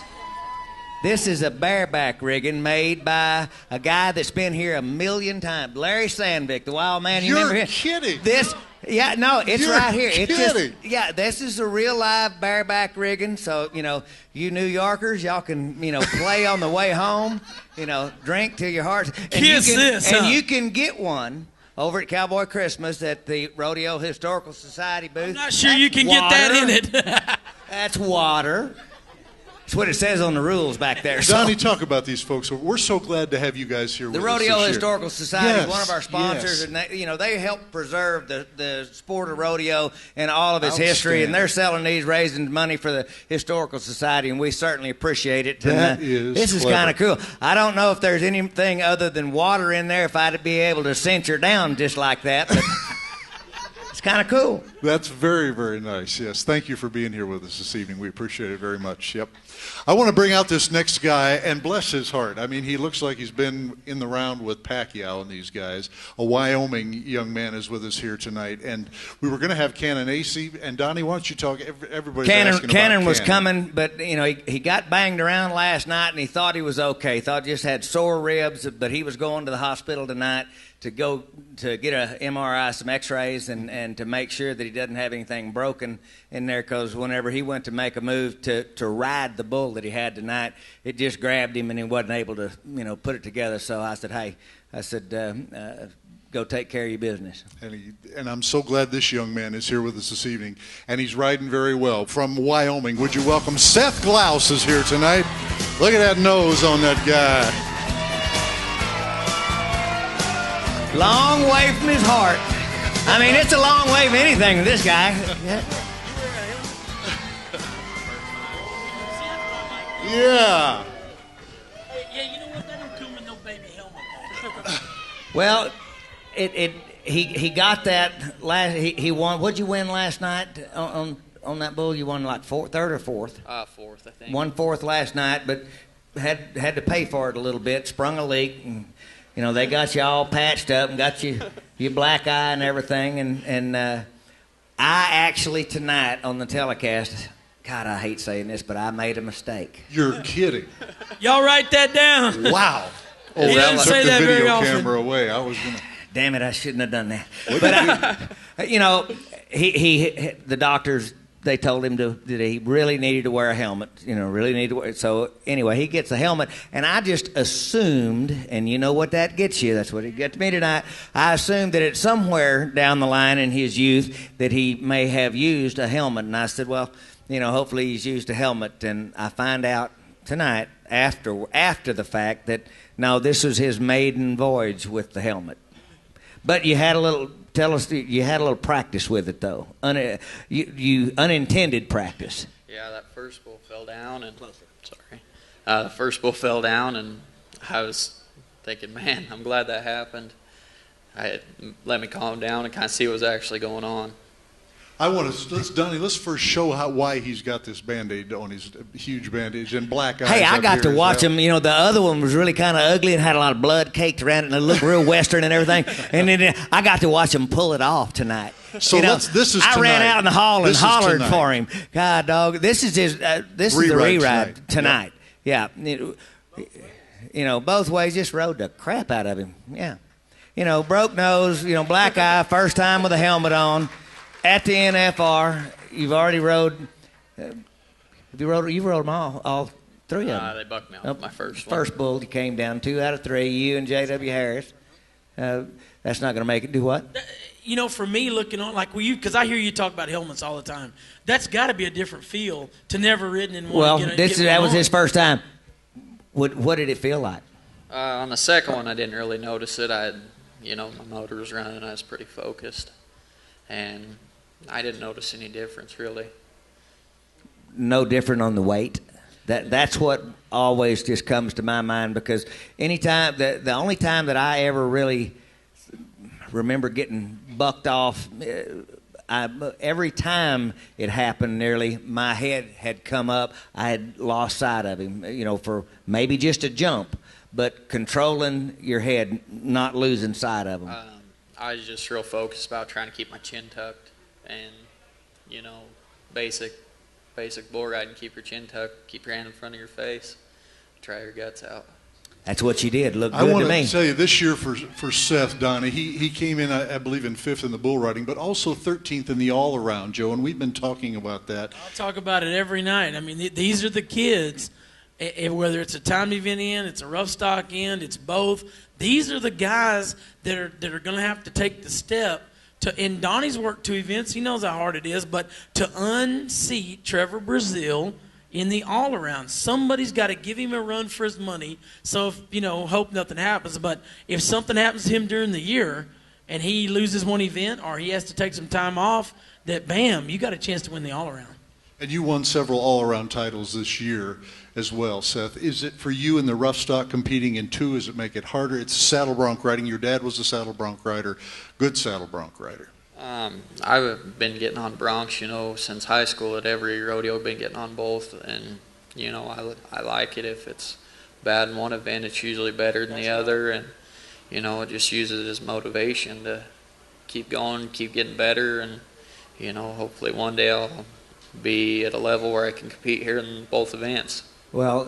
S4: This is a bareback rigging made by a guy that's been here 1,000,000 times. Larry Sandvik, the wild man. You remember him?
S3: You're kidding.
S4: It's right here.
S3: Kidding.
S4: This is a real live bareback rigging. So, you New Yorkers, y'all can, play on the way home, drink till your heart's. And you can get one over at Cowboy Christmas at the Rodeo Historical Society booth.
S5: I'm not sure you can get that in it.
S4: That's water. That's what it says on the rules back there.
S3: Donnie, talk about these folks. We're so glad to have you guys here
S4: The
S3: with us
S4: Rodeo
S3: this year.
S4: Historical Society is
S3: Yes,
S4: one of our sponsors,
S3: yes.
S4: and they help preserve the sport of rodeo and all of its history. And they're selling these, raising money for the Historical Society, and we certainly appreciate it.
S3: That
S4: This is
S3: clever.
S4: kind of cool. I don't know if there's anything other than water in there if I'd be able to cinch her down just like that, but it's kind of cool.
S3: That's very, very nice. Yes, thank you for being here with us this evening. We appreciate it very much. Yep. I want to bring out this next guy, and bless his heart. I mean, he looks like he's been in the round with Pacquiao and these guys. A Wyoming young man is with us here tonight, and we were going to have Cannon Acey. And Donnie, why don't you talk? Everybody's asking about
S4: Cannon was
S3: Cannon.
S4: coming, but he got banged around last night, and he thought he was okay. He thought he just had sore ribs, but he was going to the hospital tonight to go to get a MRI, some X-rays, and to make sure that he doesn't have anything broken in there. Because whenever he went to make a move to ride the bull that he had tonight, it just grabbed him and he wasn't able to put it together. So I said, hey, go take care of your business.
S3: And I'm so glad this young man is here with us this evening, and he's riding very well. From Wyoming, would you welcome Seth Glaus is here tonight. Look at that nose on that guy.
S4: Long way from his heart. I mean, it's a long way from anything with this guy.
S3: Yeah.
S5: Yeah, you know what? That don't come with no baby helmet.
S4: Well, he got that last. He won. What'd you win last night on that bull? You won like third or fourth?
S7: Fourth, I think.
S4: 1/4 last night, but had to pay for it a little bit. Sprung a leak, and they got you all patched up and got you your black eye and everything. And I actually tonight on the telecast. God, I hate saying this, but I made a mistake.
S3: You're kidding.
S5: Y'all write that down.
S4: Wow.
S3: Oh,
S5: He
S3: that
S5: doesn't
S3: took
S5: say
S3: the
S5: that very
S3: video
S5: often.
S3: camera away. I was going to.
S4: Damn it, I shouldn't have done that. But, the doctors, they told him that he really needed to wear a helmet, really needed to wear it. So, anyway, he gets a helmet, and I just assumed, and you know what that gets you, that's what it gets me tonight, I assumed that it's somewhere down the line in his youth that he may have used a helmet. And I said, well, hopefully he's used a helmet. And I find out tonight, after the fact, that no, this was his maiden voyage with the helmet. But you had a little practice with it, though. You unintended practice.
S7: Yeah, that first bull fell down, and the first bull fell down, and I was thinking, man, I'm glad that happened. Let me calm down and kind of see what was actually going on.
S3: I want to, Donnie, let's first show why he's got this Band-Aid on his huge bandage and black eyes.
S4: Hey, I
S3: up
S4: got
S3: here
S4: to
S3: as
S4: watch
S3: well.
S4: him. The other one was really kind of ugly and had a lot of blood caked around it, and it looked real Western and everything. And then I got to watch him pull it off tonight.
S3: So this is
S4: I ran
S3: tonight.
S4: out in the hall and
S3: This is
S4: hollered
S3: tonight.
S4: for him. God, dog, this is his. This is the
S3: Reride
S4: reride
S3: tonight.
S4: tonight. Yeah. Both ways, just rode the crap out of him. Yeah. Broke nose. Black eye. First time with a helmet on. At the NFR, you've already rode. You rode them all three of them.
S7: They bucked me off my first one.
S4: First bull, you came down 2 out of 3. You and J.W. Harris. That's not going to make it. Do what?
S5: For me, looking on like because I hear you talk about helmets all the time. That's got to be a different feel to never ridden in one.
S4: Well,
S5: get
S4: that
S5: one
S4: was
S5: on.
S4: his first time. What did it feel like?
S7: On the second one, I didn't really notice it. My motor was running. I was pretty focused, and I didn't notice any difference really.
S4: No different on the weight. That's what always just comes to my mind, because anytime the only time that I ever really remember getting bucked off, every time it happened nearly, my head had come up. I had lost sight of him, for maybe just a jump, but controlling your head, not losing sight of him.
S7: I was just real focused about trying to keep my chin tucked, and basic bull riding, keep your chin tucked, keep your hand in front of your face, try your guts out.
S4: That's what you did. Looked
S3: I
S4: good
S3: want
S4: to me.
S3: to tell you, this year for Seth, Donnie, he came in, I believe, in 5th in the bull riding, but also 13th in the all-around, Joe, and we've been talking about that.
S5: I'll talk about it every night. I mean, these are the kids, whether it's a timed event end, it's a rough stock end, it's both. These are the guys that are going to have to take the step to. In Donnie's worked 2 events, he knows how hard it is, but to unseat Trevor Brazile in the all-around. Somebody's got to give him a run for his money. So, if, hope nothing happens. But if something happens to him during the year and he loses one event or he has to take some time off, that, bam, you got a chance to win the all-around.
S3: And you won several all-around titles this year as well, Seth. Is it for you in the rough stock competing in two, does it make it harder? It's saddle bronc riding. Your dad was a saddle bronc rider, good saddle bronc rider.
S7: I've been getting on broncs, since high school. At every rodeo, been getting on both, and I like it. If it's bad in one event, it's usually better than the other, and I just use it as motivation to keep going, keep getting better, and hopefully one day I'll be at a level where I can compete here in both events.
S4: Well,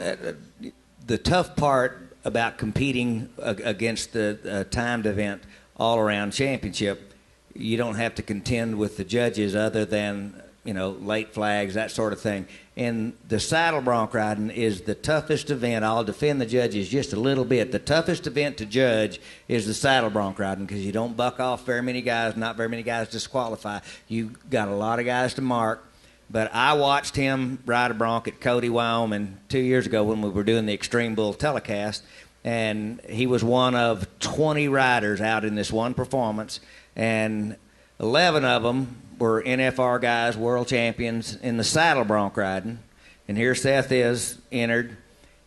S4: the tough part about competing against the timed event all-around championship, you don't have to contend with the judges other than, late flags, that sort of thing. And the saddle bronc riding is the toughest event. I'll defend the judges just a little bit. The toughest event to judge is the saddle bronc riding because you don't buck off very many guys, not very many guys disqualify. You got a lot of guys to mark. But I watched him ride a bronc at Cody, Wyoming 2 years ago when we were doing the Extreme Bull telecast, and he was one of 20 riders out in this one performance, and 11 of them were NFR guys, world champions in the saddle bronc riding. And here Seth is entered.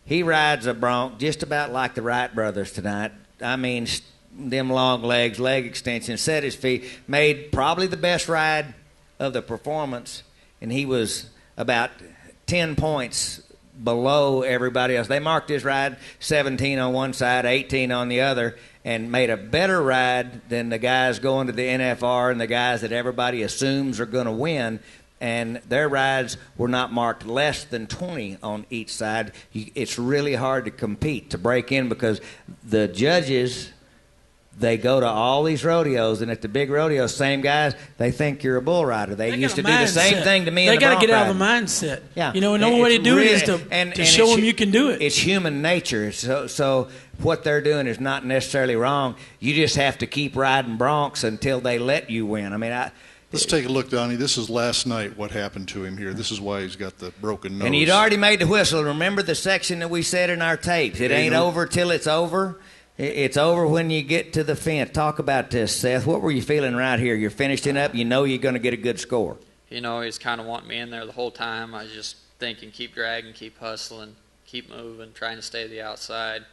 S4: He rides a bronc just about like the Wright brothers tonight. I mean, them long legs, leg extensions, set his feet, made probably the best ride of the performance. And he was about 10 points below everybody else. They marked his ride 17 on one side, 18 on the other, and made a better ride than the guys going to the NFR and the guys that everybody assumes are going to win. And their rides were not marked less than 20 on each side. It's really hard to compete, to break in, because the judges, they go to all these rodeos, and at the big rodeos, same guys, they think you're a bull rider. They used to do the same thing to me in the bronc
S5: They got to get out
S4: riding.
S5: of the mindset.
S4: Yeah.
S5: And the only way to do it is to show them you can do it.
S4: It's human nature. So what they're doing is not necessarily wrong. You just have to keep riding broncs until they let you win. I mean,
S3: Let's take a look, Donnie. This is last night what happened to him here. This is why he's got the broken nose.
S4: And he'd already made the whistle. Remember the section that we said in our tapes. It ain't over till it's over. It's over when you get to the fence. Talk about this, Seth. What were you feeling right here? You're finishing up. You know you're going to get a good score.
S7: He's kind of wanting me in there the whole time. I was just thinking, keep dragging, keep hustling, keep moving, trying to stay to the outside.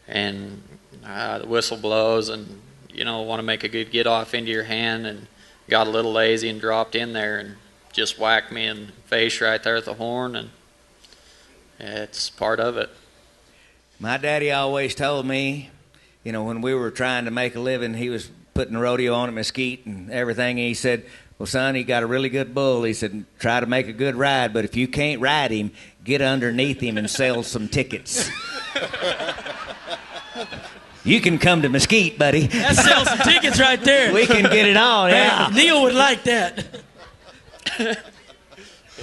S7: And the whistle blows, and want to make a good get off into your hand, and got a little lazy and dropped in there and just whacked me in the face right there at the horn, and it's part of it.
S4: My daddy always told me, when we were trying to make a living, he was putting the rodeo on at Mesquite and everything. And he said, well, son, he got a really good bull. He said, try to make a good ride, but if you can't ride him, get underneath him and sell some tickets. You can come to Mesquite, buddy.
S5: That sells some tickets right there.
S4: We can get it on, yeah.
S5: Neil would like that.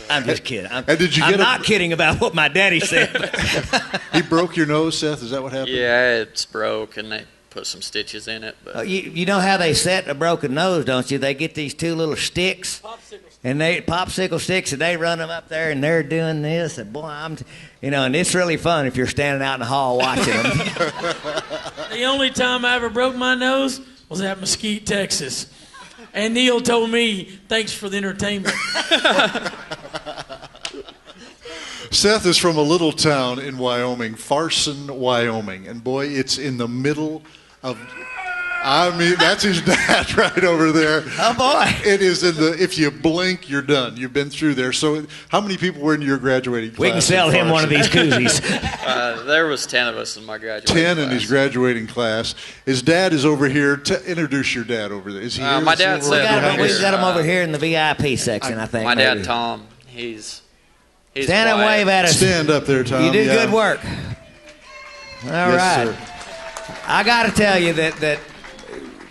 S4: I'm just kidding. I'm
S3: did you get
S4: not kidding about what my daddy said.
S3: He broke your nose, Seth? Is that what happened?
S7: Yeah, it's broke, and they put some stitches in it. But
S4: you know how they set a broken nose, don't you? They get these two little sticks, popsicle sticks, and they run them up there, and they're doing this. And boy, and it's really fun if you're standing out in the hall watching them.
S5: The only time I ever broke my nose was at Mesquite, Texas. And Neil told me, thanks for the entertainment.
S3: Seth is from a little town in Wyoming, Farson, Wyoming. And boy, it's in the middle of, that's his dad right over there.
S4: Oh, boy.
S3: It is if you blink, you're done. You've been through there. So how many people were in your graduating class?
S4: We can sell him one of these koozies.
S7: There was 10 of us in my graduating
S3: 10
S7: class.
S3: in his graduating class. His dad is over here. Introduce your dad over there. Is he here?
S7: My dad said
S4: we got him over here in the VIP section, I think.
S7: My dad, Tom, he's
S4: stand and wave at us.
S3: Stand up there, Tom.
S4: You do good work. All right.
S3: Sir.
S4: I got to tell you that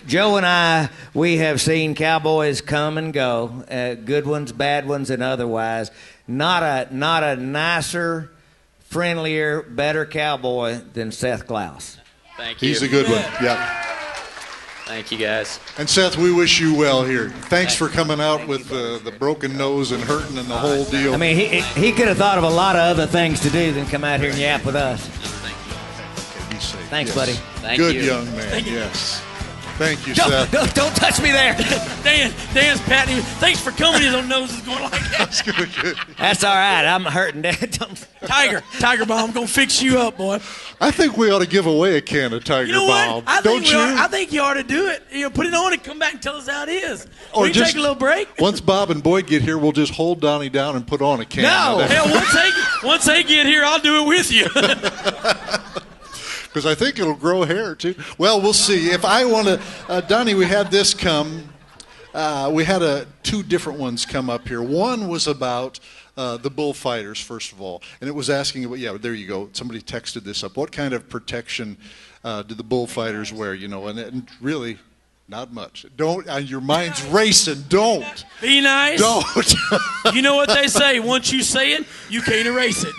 S4: Joe and I, we have seen cowboys come and go, good ones, bad ones, and otherwise. Not a nicer, friendlier, better cowboy than Seth Klaus.
S7: Thank you.
S3: He's a good one. Yeah.
S7: Thank you, guys.
S3: And Seth, we wish you well here. Thanks for coming out with the broken nose and hurting and the whole deal.
S4: I mean, he could have thought of a lot of other things to do than come out here and yap with us. Thanks,
S3: Yes.
S4: buddy.
S7: Thank
S3: Good
S7: you.
S3: young man, yes. Thank you, Seth.
S4: Don't touch me there.
S5: Dan's patting you. Thanks for coming. His own nose is going like that.
S3: That's good.
S4: That's all right. I'm hurting, Dad.
S5: Tiger Bomb, I'm going to fix you up, boy.
S3: I think we ought to give away a can of Tiger
S5: You know
S3: Bomb.
S5: what?
S3: Don't you?
S5: I think you ought to do it. You know, put it on and come back and tell us how it is.
S3: Or
S5: We can take a little break.
S3: Once Bob and Boyd get here, we'll just hold Donnie down and put on a can.
S4: No.
S3: of that.
S5: Hell, once they get here, I'll do it with you.
S3: Because I think it'll grow hair, too. Well, we'll see. If I want to, Donnie, we had this come. We had two different ones come up here. One was about the bullfighters, first of all. And it was asking about, yeah, there you go. Somebody texted this up. What kind of protection do the bullfighters wear, you know? And really, not much. Don't, your mind's racing. Don't.
S5: Be nice.
S3: Don't.
S5: You know what they say. Once you say it, you can't erase it.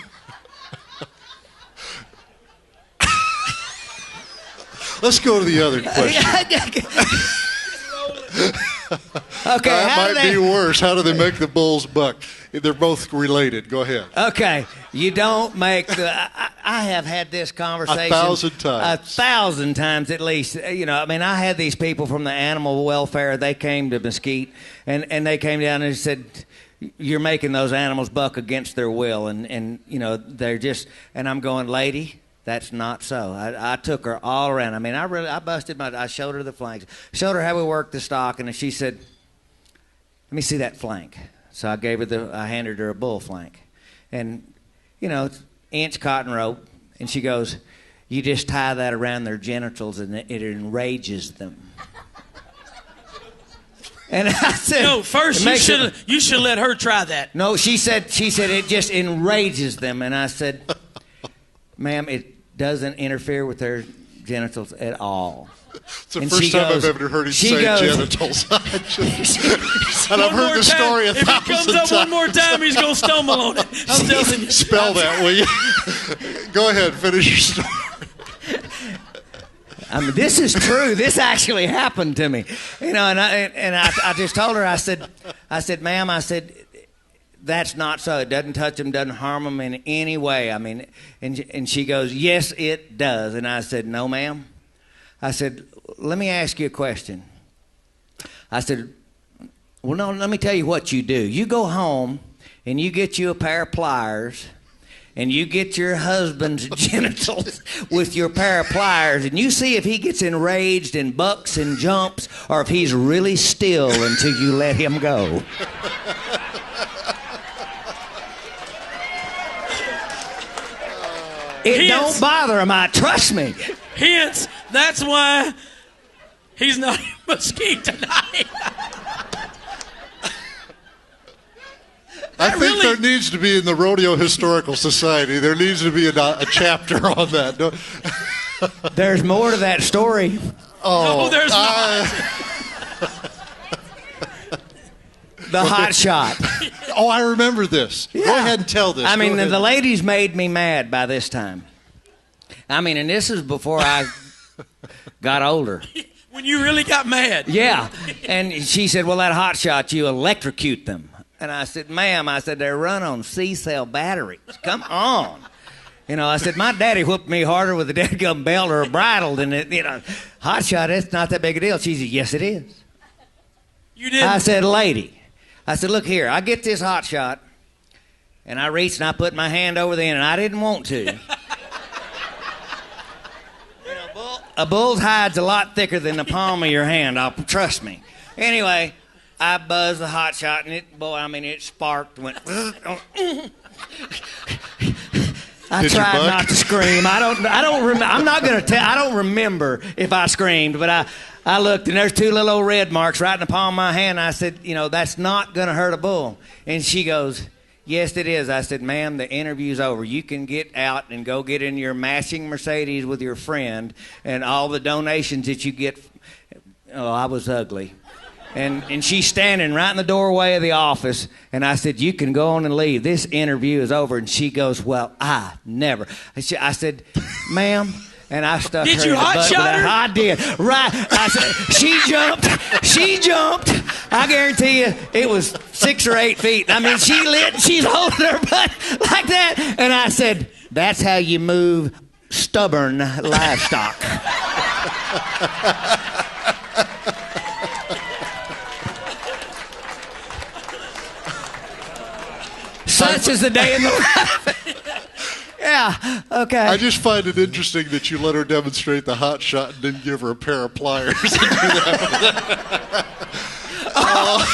S3: Let's go to the other question.
S4: Okay,
S3: That might be worse. How do they make the bulls buck? They're both related. Go ahead.
S4: Okay, you don't make the. I have had this conversation
S3: 1,000 times.
S4: 1,000 times at least. You know, I mean, I had these people from the animal welfare. They came to Mesquite, and they came down and said, "You're making those animals buck against their will," and you know, they're just. And I'm going, lady. That's not so. I took her all around. I mean, I showed her the flanks, showed her how we worked the stock, and she said, "Let me see that flank." So I handed her a bull flank, and you know, it's inch cotton rope, and she goes, "You just tie that around their genitals, and it enrages them." And I said,
S5: No, first you should let her try that.
S4: No, she said it just enrages them, and I said, "Ma'am, it doesn't interfere with their genitals at all."
S3: It's the
S4: And
S3: first
S4: she
S3: time
S4: goes-
S3: I've ever heard him
S4: she
S3: say
S4: goes-
S3: genitals. And I've
S5: One more
S3: heard the
S5: time.
S3: story
S5: If it comes up one more time, he's going to stumble on it. I'm telling you.
S3: Spell that, will you? Go ahead, finish your story.
S4: I mean, this is true. This actually happened to me. You know, and I just told her, I said, "Ma'am," I said, "that's not so. It doesn't touch them, doesn't harm them in any way." I mean, and she goes, "Yes, it does." And I said, "No, ma'am." I said, "Let me ask you a question." I said, "Well, no, let me tell you what you do. You go home and you get you a pair of pliers and you get your husband's genitals with your pair of pliers and you see if he gets enraged and bucks and jumps or if he's really still until you let him go." It don't bother him, trust me.
S5: Hence, that's why he's not in Mesquite tonight.
S3: I think there needs to be in the Rodeo Historical Society, there needs to be a chapter on that.
S4: There's more to that story.
S5: No, there's not.
S4: The hot shot.
S3: Oh, I remember this.
S4: Yeah.
S3: Go ahead and tell this.
S4: I mean,
S3: Go ahead.
S4: the ladies made me mad by this time. I mean, and this is before I got older.
S5: When you really got mad.
S4: Yeah. And she said, "Well, that hot shot, you electrocute them." And I said, "Ma'am," I said, "they're run on C-cell batteries. Come on." You know, I said, "My daddy whooped me harder with a dadgum belt or a bridle than it, you know. Hot shot, it's not that big a deal." She said, "Yes, it is."
S5: You didn't.
S4: I said, "Lady," I said, "look here, I get this hot shot, and I reached and I put my hand over the end, and I didn't want to. A bull's hide's a lot thicker than the palm of your hand, trust me. Anyway, I buzzed the hot shot, and it sparked, went. I
S3: Did you
S4: tried
S3: buck?
S4: not to scream. I don't remember if I screamed, but I looked, and there's two little old red marks right in the palm of my hand. I said, "You know, that's not going to hurt a bull." And she goes, "Yes, it is." I said, "Ma'am, the interview's over. You can get out and go get in your matching Mercedes with your friend and all the donations that you get." Oh, I was ugly. And she's standing right in the doorway of the office, and I said, "You can go on and leave. This interview is over." And she goes, "Well, I never." I said, "Ma'am," and I stuck
S5: Did
S4: her
S5: you
S4: in the
S5: hot
S4: butt with
S5: shot
S4: that.
S5: her?
S4: I did. Right. I said, she jumped. I guarantee you it was 6 or 8 feet. I mean, she's holding her butt like that. And I said, that's how you move stubborn livestock. Such is the day in the life. Yeah, okay.
S3: I just find it interesting that you let her demonstrate the hot shot and didn't give her a pair of pliers to do that.
S4: Well,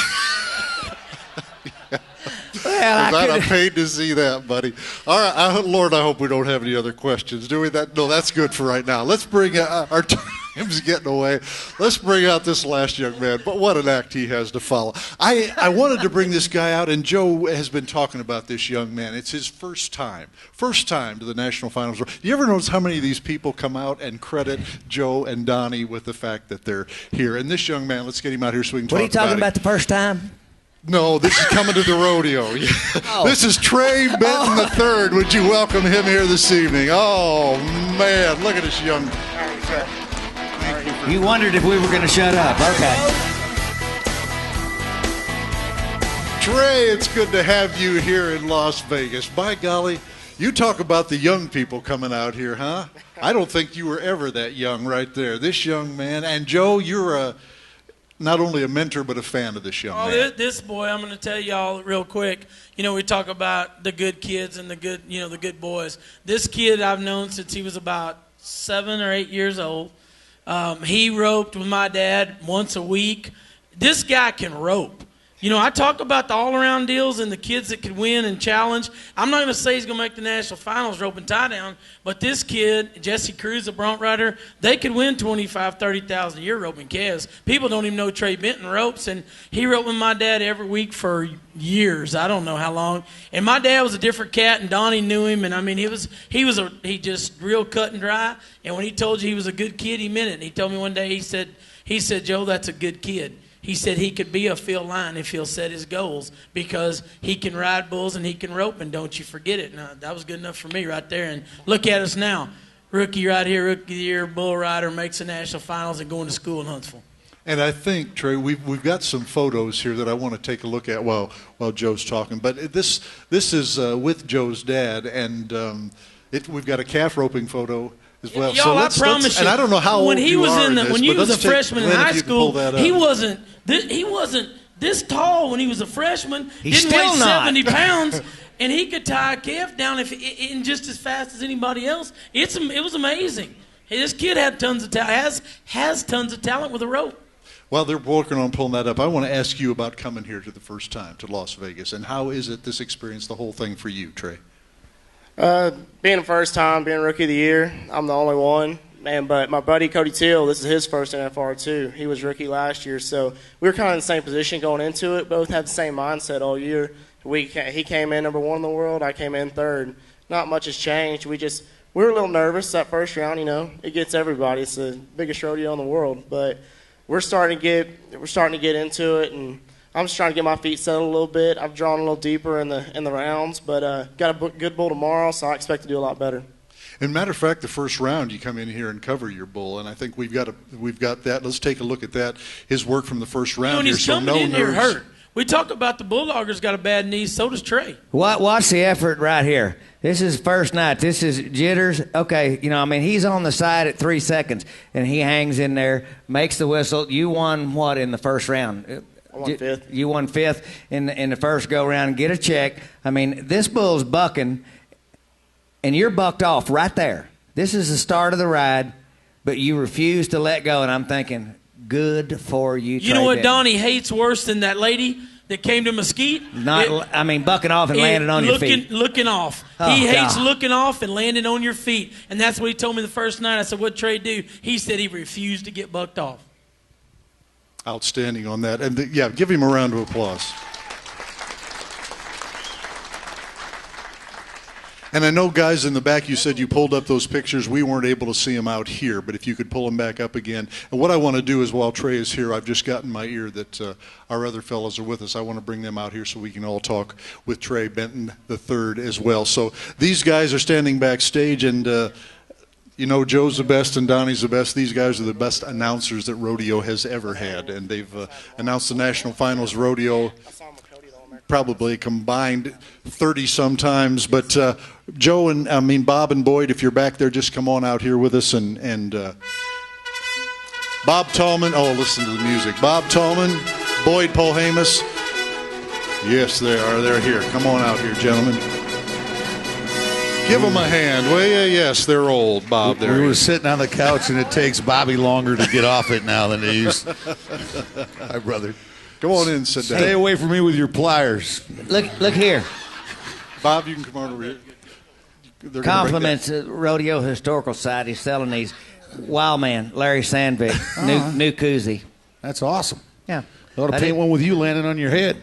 S3: I'm paid to see that, buddy. All right, Lord, I hope we don't have any other questions. Do we? No, that's good for right now. Let's bring our time's getting away. Let's bring out this last young man. But what an act he has to follow. I wanted to bring this guy out, and Joe has been talking about this young man. It's his first time to the national finals. Do you ever notice how many of these people come out and credit Joe and Donnie with the fact that they're here? And this young man, let's get him out here so we can talk about it.
S4: What are you talking about the first time?
S3: No, this is coming to the rodeo. Oh. This is Trey Benton III. Would you welcome him here this evening? Oh, man, look at this young...
S4: You wondered if we were going to shut up. Okay.
S3: Trey, it's good to have you here in Las Vegas. By golly, you talk about the young people coming out here, huh? I don't think you were ever that young right there. This young man. And, Joe, you're not only a mentor, but a fan of this young man.
S5: This boy, I'm going to tell y'all real quick. You know, we talk about the good kids and the good boys. This kid I've known since he was about 7 or 8 years old. He roped with my dad once a week. This guy can rope. You know, I talk about the all-around deals and the kids that could win and challenge. I'm not going to say he's going to make the national finals roping tie down, but this kid, Jesse Cruz, the bronc rider, they could win $25,000, $30,000 a year roping calves. People don't even know Trey Benton ropes, and he roped with my dad every week for years. I don't know how long. And my dad was a different cat, and Donnie knew him, and I mean, he just real cut and dry. And when he told you he was a good kid, he meant it. And he told me one day, he said, Joe, that's a good kid. He said he could be a field line if he'll set his goals because he can ride bulls and he can rope, and don't you forget it. Now, that was good enough for me right there. And look at us now. Rookie right here, Rookie of the Year, bull rider, makes the national finals and going to school in Huntsville.
S3: And I think, Trey, we've got some photos here that I want to take a look at while Joe's talking. But this is with Joe's dad, and we've got a calf roping photo as well.
S5: Y'all, I promise you.
S3: And I don't know how old you are in this,
S5: when he was a freshman in high school, he wasn't this tall when he was a freshman.
S4: He's
S5: didn't weigh
S4: still not.
S5: 70 pounds, and he could tie a calf down in just as fast as anybody else. It was amazing. Hey, this kid had tons of has tons of talent with a rope.
S3: While they're working on pulling that up, I want to ask you about coming here to the first time to Las Vegas, and how is it this experience, the whole thing for you, Trey?
S8: Being the first time, being Rookie of the Year, I'm the only one. But my buddy Cody Till, this is his first NFR too. He was rookie last year, so we were kind of in the same position going into it. Both had the same mindset all year. He came in number 1 in the world. I came in third. Not much has changed. We were a little nervous that first round. You know, it gets everybody. It's the biggest rodeo in the world, but we're starting to get into it, and I'm just trying to get my feet settled a little bit. I've drawn a little deeper in the rounds, but got a good bull tomorrow, so I expect to do a lot better.
S3: And matter of fact, the first round you come in here and cover your bull, and I think we've got that. Let's take a look at that. His work from the first round.
S5: And he's coming in here hurt. We talk about the Bulldoggers got a bad knee. So does Trey.
S4: Watch the effort right here. This is first night. This is jitters. Okay, he's on the side at 3 seconds, and he hangs in there, makes the whistle. You won what in the first round?
S8: I won 5th.
S4: You won 5th in the first go-round. Get a check. I mean, this bull's bucking, and you're bucked off right there. This is the start of the ride, but you refuse to let go, and I'm thinking, good for you, Trey.
S5: You know what
S4: Benton.
S5: Donnie hates worse than that lady that came to Mesquite?
S4: Bucking off and landing on your feet.
S5: Looking off.
S4: Oh,
S5: he hates
S4: God.
S5: looking off and landing on your feet. And that's what he told me the first night. I said, what'd Trey do? He said he refused to get bucked off.
S3: Outstanding on that. And give him a round of applause. And I know, guys, in the back, you said you pulled up those pictures. We weren't able to see them out here, but if you could pull them back up again. And what I want to do is, while Trey is here, I've just gotten my ear that our other fellows are with us. I want to bring them out here so we can all talk with Trey Benton III as well. So these guys are standing backstage, and You know, Joe's the best and Donnie's the best. These guys are the best announcers that rodeo has ever had, and they've announced the national finals rodeo probably combined 30 sometimes. But Joe and Bob and Boyd, if you're back there, just come on out here with us. And Bob Tallman. Oh, listen to the music. Bob Tallman, Boyd Polhamus. Yes, they are. They're here. Come on out here, gentlemen. Give them a hand, will you? Yes, they're old, Bob.
S9: We were sitting on the couch, and it takes Bobby longer to get off it now than it used. Hi, brother.
S3: Come on in, sit down.
S9: Stay away from me with your pliers.
S4: Look here.
S3: Bob, you can come on over here.
S4: Compliments to Rodeo Historical Society selling these. Wild Man, Larry Sandvik, new koozie.
S9: That's awesome.
S4: Yeah.
S9: I ought to paint one with you landing on your head.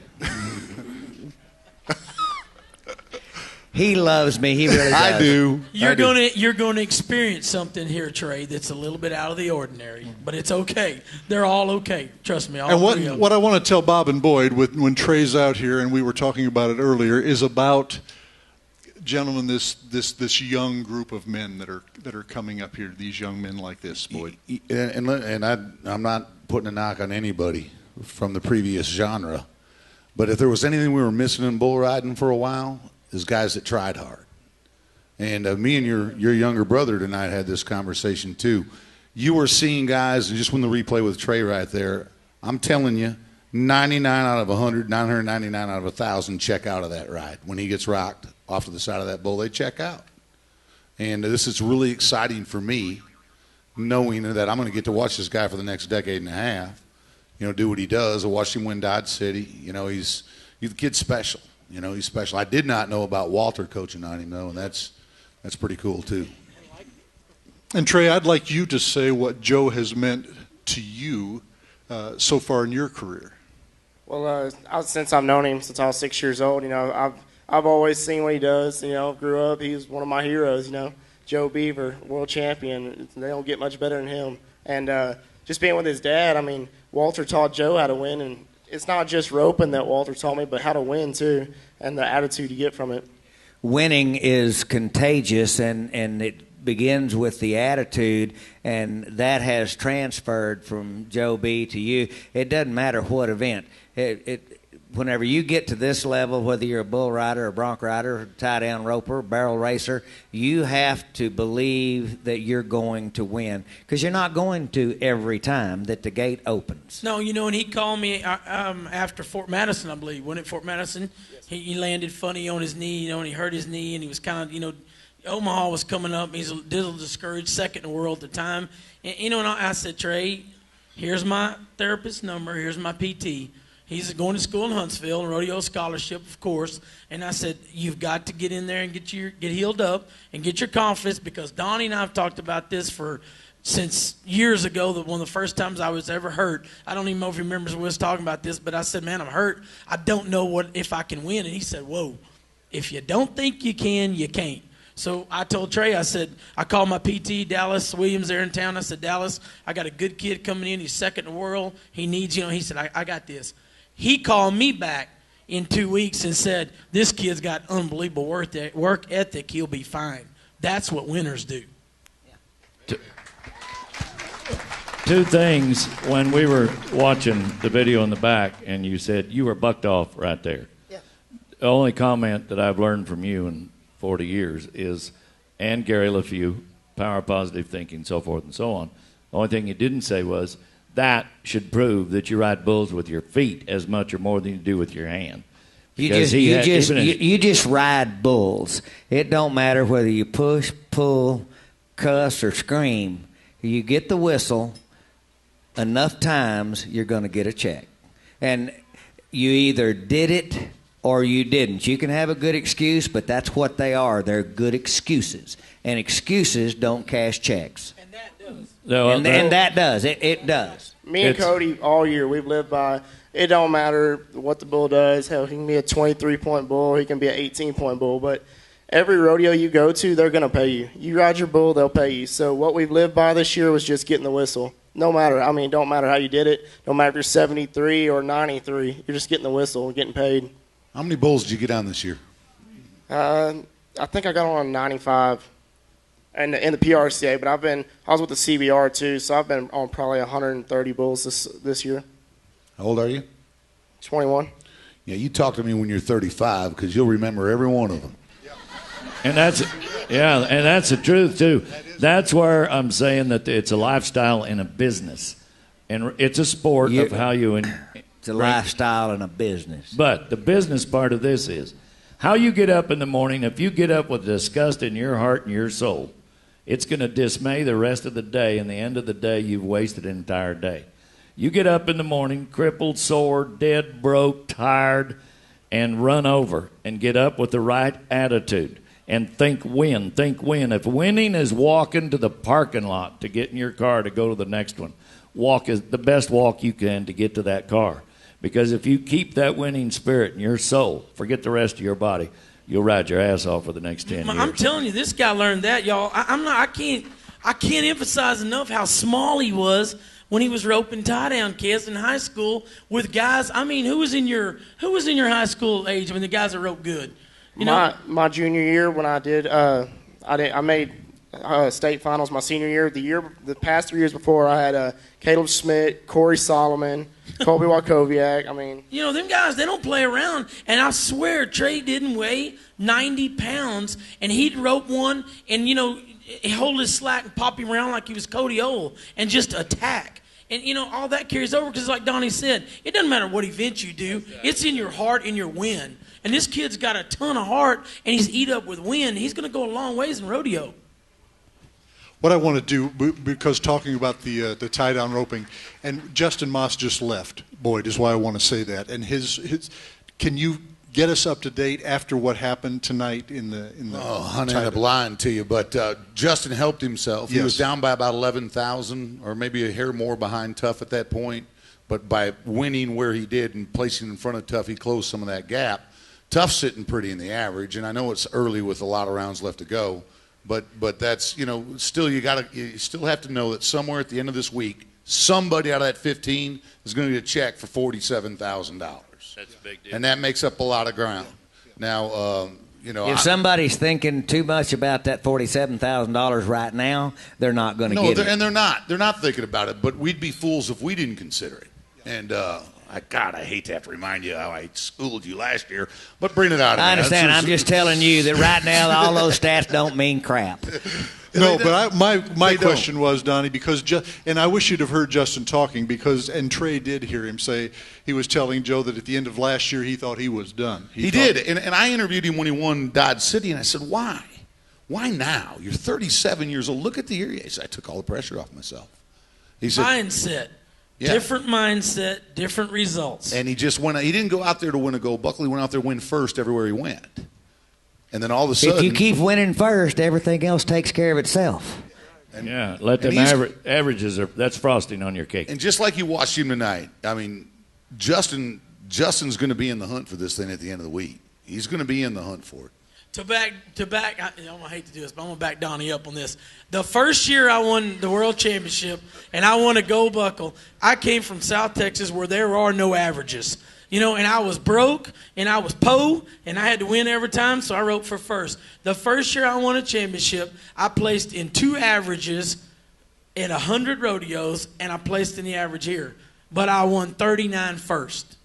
S4: He loves me. He really does.
S9: I do.
S5: You're gonna experience something here, Trey, that's a little bit out of the ordinary, but it's okay. They're all okay. Trust me.
S3: And what I want to tell Bob and Boyd when Trey's out here, and we were talking about it earlier, is about, gentlemen, this young group of men that are coming up here. These young men like this, Boyd.
S9: And I'm not putting a knock on anybody from the previous genre, but if there was anything we were missing in bull riding for a while, is guys that tried hard. And me and your younger brother tonight had this conversation too. You were seeing guys, and just when the replay with Trey right there, I'm telling you, 99 out of 100, 999 out of 1,000 check out of that ride. When he gets rocked off to the side of that bull, they check out. And this is really exciting for me, knowing that I'm going to get to watch this guy for the next decade and a half, do what he does. I watched him win Dodge City. He's the kid's special. He's special. I did not know about Walter coaching on him, though, and that's pretty cool, too.
S3: And, Trey, I'd like you to say what Joe has meant to you so far in your career.
S8: Well, since I've known him since I was 6 years old, I've always seen what he does. Grew up, he was one of my heroes, Joe Beaver, world champion. They don't get much better than him. And just being with his dad, Walter taught Joe how to win, and it's not just roping that Walter taught me, but how to win too, and the attitude you get from it.
S4: Winning is contagious, and it begins with the attitude, and that has transferred from Joe B to you. It doesn't matter what event. Whenever you get to this level, whether you're a bull rider, a bronc rider, tie-down roper, barrel racer, you have to believe that you're going to win, because you're not going to every time that the gate opens.
S5: No, and he called me after Fort Madison, I believe. When at Fort Madison, he landed funny on his knee, and he hurt his knee, and he was kind of, Omaha was coming up. He's a little discouraged, second in the world at the time. And, and I said, Trey, here's my therapist's number, here's my PT. He's going to school in Huntsville, rodeo scholarship, of course. And I said, you've got to get in there and get healed up and get your confidence, because Donnie and I have talked about this since years ago, one of the first times I was ever hurt. I don't even know if he remembers we was talking about this, but I said, man, I'm hurt. I don't know if I can win. And he said, whoa, if you don't think you can, you can't. So I told Trey, I said, I called my PT, Dallas Williams, there in town. I said, Dallas, I got a good kid coming in. He's second in the world. He needs, he said, I got this. He called me back in 2 weeks and said, this kid's got unbelievable work ethic. He'll be fine. That's what winners do.
S10: Two things. When we were watching the video in the back and you said you were bucked off right there. Yeah. The only comment that I've learned from you in 40 years is, and Gary LeFew, power of positive thinking, so forth and so on. The only thing you didn't say was, that should prove that you ride bulls with your feet as much or more than you do with your hand.
S4: You just ride bulls. It don't matter whether you push, pull, cuss, or scream. You get the whistle enough times, you're going to get a check. And you either did it or you didn't. You can have a good excuse, but that's what they are. They're good excuses. And excuses don't cash checks. And that does. And that does. It does.
S8: Me and Cody, all year, we've lived by, it don't matter what the bull does. Hell, he can be a 23-point bull. He can be an 18-point bull. But every rodeo you go to, they're going to pay you. You ride your bull, they'll pay you. So what we've lived by this year was just getting the whistle. No matter, don't matter how you did it. No matter if you're 73 or 93. You're just getting the whistle, getting paid.
S9: How many bulls did you get on this year?
S8: I think I got on 95. and in the PRCA, but I was with the CBR too, so I've been on probably 130 bulls this year.
S9: How old are you?
S8: 21.
S9: Yeah, you talk to me when you're 35 because you'll remember every one of them.
S10: And that's the truth too. That's where I'm saying that it's a lifestyle and a business, and it's a sport of how you.
S4: It's a lifestyle and a business.
S10: But the business part of this is how you get up in the morning. If you get up with disgust in your heart and your soul, it's going to dismay the rest of the day, and the end of the day, you've wasted an entire day. You get up in the morning, crippled, sore, dead, broke, tired, and run over, and get up with the right attitude. And think win. If winning is walking to the parking lot to get in your car to go to the next one, walk is the best walk you can to get to that car. Because if you keep that winning spirit in your soul, forget the rest of your body, you'll ride your ass off for the next 10 years.
S5: I'm telling you, this guy learned that, y'all. I can't emphasize enough how small he was when he was roping tie-down kids in high school with guys. I mean, who was in your high school age? I mean, the guys that rope good.
S8: My junior year when I made state finals my senior year. The past 3 years before, I had Caleb Schmidt, Corey Solomon, Colby Wakowiak. I mean,
S5: them guys, they don't play around. And I swear, Trey didn't weigh 90 pounds, and he'd rope one, and he hold his slack and pop him around like he was Cody Ole and just attack. And, all that carries over because, like Donnie said, it doesn't matter what event you do. It's in your heart and your win. And this kid's got a ton of heart, and he's eat up with wind. He's going to go a long ways in rodeo.
S3: What I want to do, because talking about the tie-down roping, and Justin Moss just left, Boyd, is why I want to say that. And can you get us up to date after what happened tonight in the
S9: honey, I'm lying to you, but Justin helped himself.
S3: Yes.
S9: He was down by about 11,000, or maybe a hair more behind Tough at that point. But by winning where he did and placing in front of Tough, he closed some of that gap. Tough's sitting pretty in the average, and I know it's early with a lot of rounds left to go, but that's still you still have to know that somewhere at the end of this week, somebody out of that 15 is going to get a check for $47,000.
S10: That's a big deal,
S9: and that makes up a lot of ground. Now,
S4: if somebody's thinking too much about that $47,000 right now, they're not going to get it.
S9: And they're not thinking about it. But we'd be fools if we didn't consider it. And I hate to have to remind you how I schooled you last year, but bring it out.
S4: I understand. I'm just telling you that right now all those stats don't mean crap.
S3: No, but my question was, Donnie, because and I wish you'd have heard Justin talking and Trey did hear him say he was telling Joe that at the end of last year he thought he was done.
S9: He did, and I interviewed him when he won Dodge City, and I said, why? Why now? You're 37 years old. Look at the year. He said, I took all the pressure off myself. He said,
S5: mindset. Yeah. Different mindset, different results.
S9: And he just went. He didn't go out there to win a gold. Buckley went out there to win first everywhere he went. And then all of a sudden,
S4: if you keep winning first, everything else takes care of itself.
S10: And let them averages that's frosting on your cake.
S9: And just like you watched him tonight, I mean, Justin's going to be in the hunt for this thing at the end of the week. He's going to be in the hunt for it.
S5: To back, I'm going to hate to do this, but I'm going to back Donnie up on this. The first year I won the World Championship and I won a gold buckle, I came from South Texas where there are no averages. And I was broke and I was po and I had to win every time, so I roped for first. The first year I won a championship, I placed in 2 averages at 100 rodeos and I placed in the average here. But I won 39 first.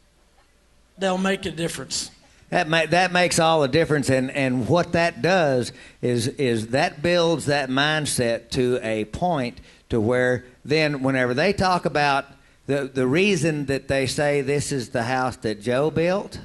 S5: They'll make a difference.
S4: That makes all the difference, and what that does is that builds that mindset to a point to where then whenever they talk about the reason that they say this is the house that Joe built,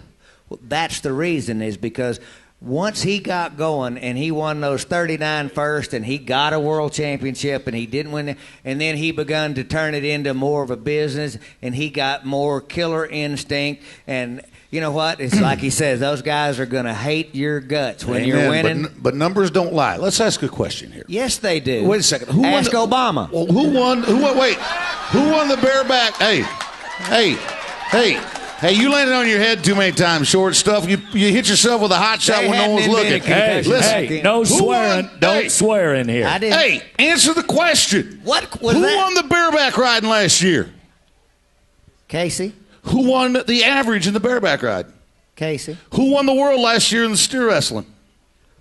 S4: well, that's the reason is because once he got going and he won those 39 first and he got a world championship and he didn't win it, and then he begun to turn it into more of a business and he got more killer instinct. And you know what? It's like he says, those guys are going to hate your guts when you're winning.
S9: But numbers don't lie. Let's ask a question here.
S4: Yes, they do.
S9: Wait a second.
S4: Ask Obama.
S9: Well, who won the bareback? Hey, you landed on your head too many times, short stuff. You hit yourself with a hot shot when no one's looking.
S10: Hey, listen. No swearing. Don't swear in here.
S9: Hey, answer the question.
S4: What was
S9: Who
S4: that?
S9: won the bareback riding last year?
S4: Casey.
S9: Who won the average in the bareback ride?
S4: Casey.
S9: Who won the world last year in the steer wrestling?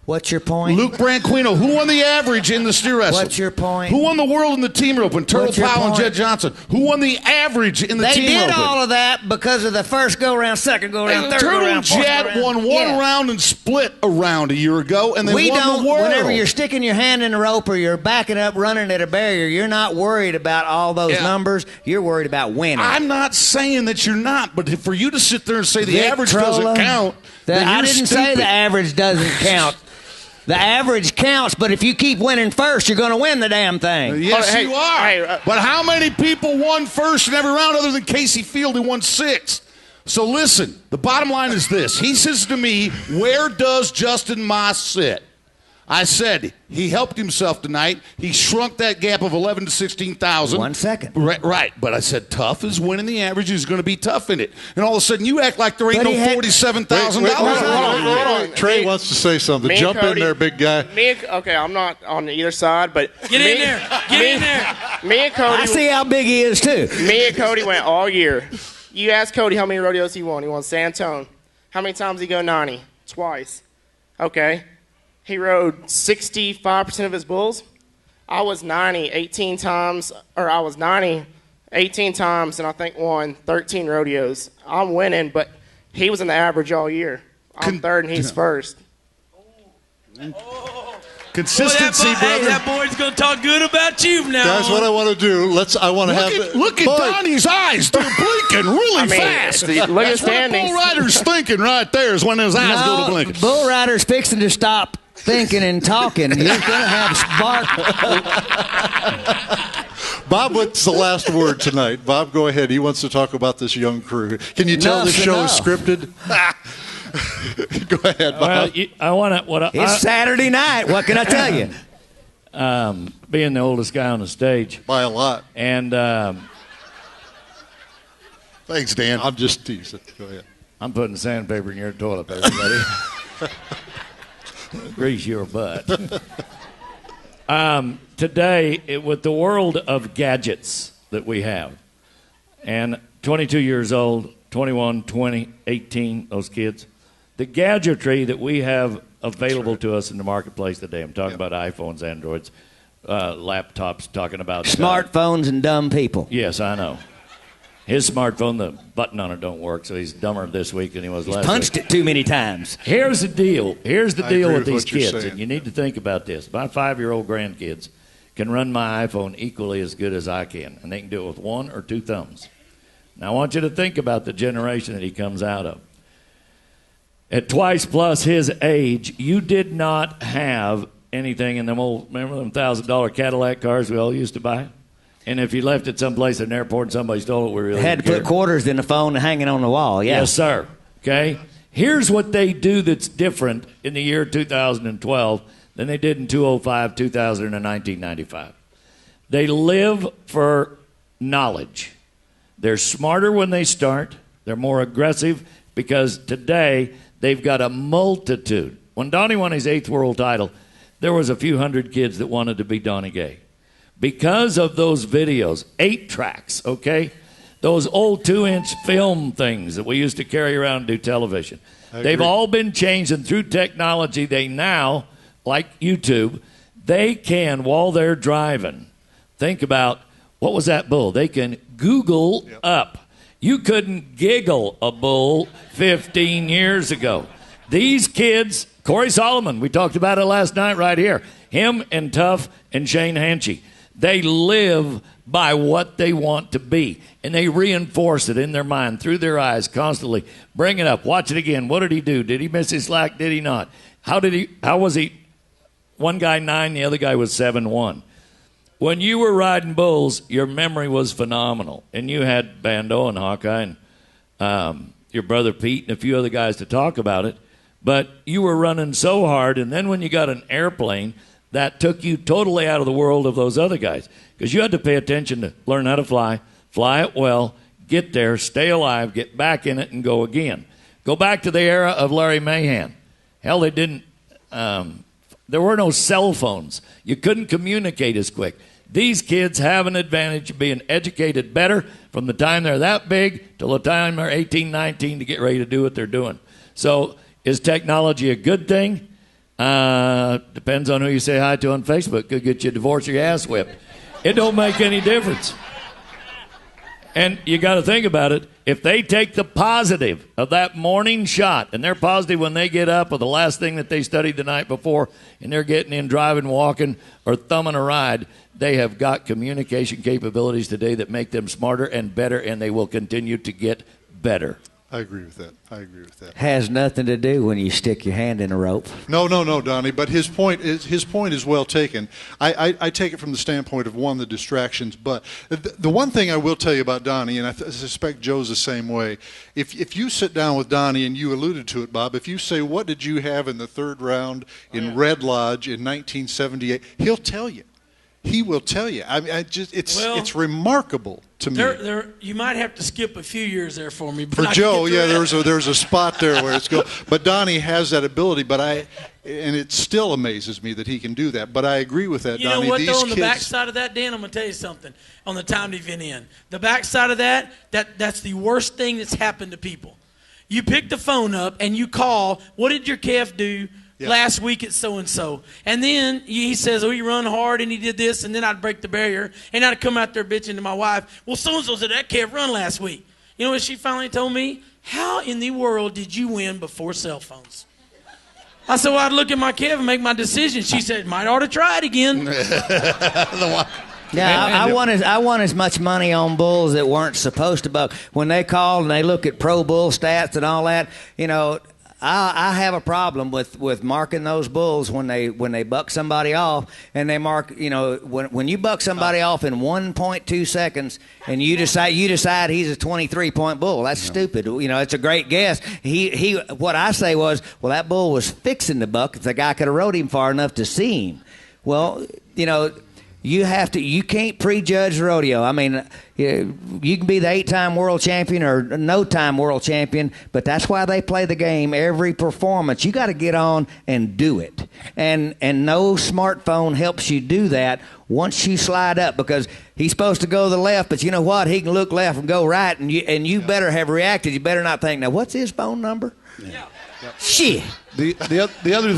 S4: What's your point?
S9: Luke Branquino, who won the average in the steer wrestling?
S4: What's your point?
S9: Who won the world in the team rope? And Turtle Powell and Jed Johnson. Who won the average in the team rope?
S4: They did all of that because of the first go-round, second go-round, third
S9: Turtle
S4: go-round, fourth
S9: Jed
S4: go-round.
S9: won one round and split a round a year ago, and they won the world.
S4: Whenever you're sticking your hand in the rope or you're backing up, running at a barrier, you're not worried about all those numbers. You're worried about winning.
S9: I'm not saying that you're not, but for you to sit there and say the average doesn't count,
S4: I didn't say the average doesn't count. The average counts, but if you keep winning first, you're going to win the damn thing.
S9: Yes, you are. But how many people won first in every round other than Casey Field, who won 6? So listen, the bottom line is this. He says to me, where does Justin Moss sit? I said, he helped himself tonight. He shrunk that gap of 11 to 16,000.
S4: 1 second.
S9: Right. But I said, tough is winning the average. He's going to be tough in it. And all of a sudden, you act like there ain't no $47,000.
S3: Hold on. Trey wants to say something. Jump in there, big guy.
S8: Okay, I'm not on either side, but
S5: Get in there.
S8: Me and Cody.
S4: I see how big he is, too.
S8: Me and Cody went all year. You asked Cody how many rodeos he won. He won San Antonio. How many times did he go 90? Twice. Okay. He rode 65% of his bulls. I was 90 18 times, and I think won 13 rodeos. I'm winning, but he was in the average all year. I'm third and he's first.
S9: Consistency, brother.
S5: Hey, that boy's going to talk good about you now.
S3: Guys, what I want to do,
S9: Look at Donnie's eyes. They're blinking really fast.
S8: Look at the standings.
S9: Bull Rider's thinking right there is when his eyes go to blinking.
S4: Bull Rider's fixing to stop thinking and talking. You're going to have spark.
S3: Bob, what's the last word tonight? Bob, go ahead. He wants to talk about this young crew. Can you tell the show is scripted? Go ahead, Bob.
S10: Well,
S4: It's Saturday night. What can I tell you?
S10: Being the oldest guy on the stage.
S3: By a lot.
S10: And
S9: thanks, Dan.
S3: I'm just teasing. Go ahead.
S10: I'm putting sandpaper in your toilet paper, buddy. Grease your butt. Today, with the world of gadgets that we have, and 22 years old, 21, 20, 18, those kids, the gadgetry that we have available to us in the marketplace today, I'm talking about iPhones, Androids, laptops, talking about
S4: smartphones and dumb people.
S10: Yes, I know. His smartphone, the button on it don't work, so he's dumber this week than he was last week.
S4: Punched it too many times.
S10: Here's the deal. Here's the deal with these kids,
S3: saying.
S10: and you need to think about this. My 5-year-old grandkids can run my iPhone equally as good as I can, and they can do it with 1 or 2 thumbs. Now, I want you to think about the generation that he comes out of. At twice plus his age, you did not have anything in them old, remember them $1,000 Cadillac cars we all used to buy? And if you left it someplace in an airport and somebody stole it, we really
S4: had to put quarters in the phone hanging on the wall. Yeah.
S10: Yes, sir. Okay? Here's what they do that's different in the year 2012 than they did in 2005, 2000, and 1995. They live for knowledge. They're smarter when they start. They're more aggressive because today they've got a multitude. When Donnie won his 8th world title, there was a few hundred kids that wanted to be Donnie Gay. Because of those videos, 8 tracks, okay? Those old 2-inch film things that we used to carry around and do television. They've all been changed, and through technology, they now, like YouTube, they can, while they're driving, think about, what was that bull? They can Google up. You couldn't giggle a bull 15 years ago. These kids, Corey Solomon, we talked about it last night right here. Him and Tuff and Shane Hanchy. They live by what they want to be, and they reinforce it in their mind, through their eyes, constantly. Bring it up. Watch it again. What did he do? Did he miss his slack? Did he not? How was he? One guy 9, the other guy was 7-1. When you were riding bulls, your memory was phenomenal, and you had Bando and Hawkeye and your brother Pete and a few other guys to talk about it, but you were running so hard, and then when you got an airplane, that took you totally out of the world of those other guys because you had to pay attention to learn how to fly it well, get there, stay alive, get back in it, and go again. Go back to the era of Larry Mahan. Hell, they didn't there were no cell phones. You couldn't communicate as quick. These kids have an advantage of being educated better from the time they're that big till the time they're 18, 19 to get ready to do what they're doing. So is technology a good thing? Depends on who you say hi to on Facebook. Could get you divorced or your ass whipped. It don't make any difference. And you got to think about it. If they take the positive of that morning shot, and they're positive when they get up or the last thing that they studied the night before, and they're getting in driving, walking, or thumbing a ride, they have got communication capabilities today that make them smarter and better, and they will continue to get better.
S3: I agree with that.
S4: Has nothing to do when you stick your hand in a rope.
S3: No, Donnie. But his point is well taken. I take it from the standpoint of the distractions. But the one thing I will tell you about Donnie, and I suspect Joe's the same way. If you sit down with Donnie, and you alluded to it, Bob, if you say, "What did you have in the third round in Red Lodge in 1978?" He'll tell you. He will tell you. I mean, it's remarkable to me.
S5: You might have to skip a few years there for me. But
S3: for Joe, yeah, there's a spot there where it's going. But Donnie has that ability. And it still amazes me that he can do that. But I agree with that,
S5: Donnie.
S3: You know what,
S5: though, on the backside of that, Dan, I'm going to tell you something. On the timed event end, the backside of that's the worst thing that's happened to people. You pick the phone up and you call, what did your calf do? Yeah. Last week at so-and-so. And then he says, he run hard and he did this, and then I'd break the barrier, and I'd come out there bitching to my wife, well, so-and-so said that calf run last week. You know what she finally told me? How in the world did you win before cell phones? I said, well, I'd look at my calf and make my decision. She said, might ought to try it again.
S4: Yeah, I won as much money on bulls that weren't supposed to buck. When they call and they look at pro bull stats and all that, I have a problem with marking those bulls when they buck somebody off, and they mark, when you buck somebody off in 1.2 seconds and you decide he's a 23-point bull. That's stupid. It's a great guess. What I say was, well, that bull was fixing the buck if the guy could have rode him far enough to see him. Well, you can't prejudge rodeo. I mean, you can be the 8-time world champion or no-time world champion, but that's why they play the game. Every performance, you got to get on and do it. And no smartphone helps you do that once you slide up, because he's supposed to go to the left, but you know what? He can look left and go right, and you better have reacted. You better not think, now what's his phone number? Yeah. Shit.
S9: The other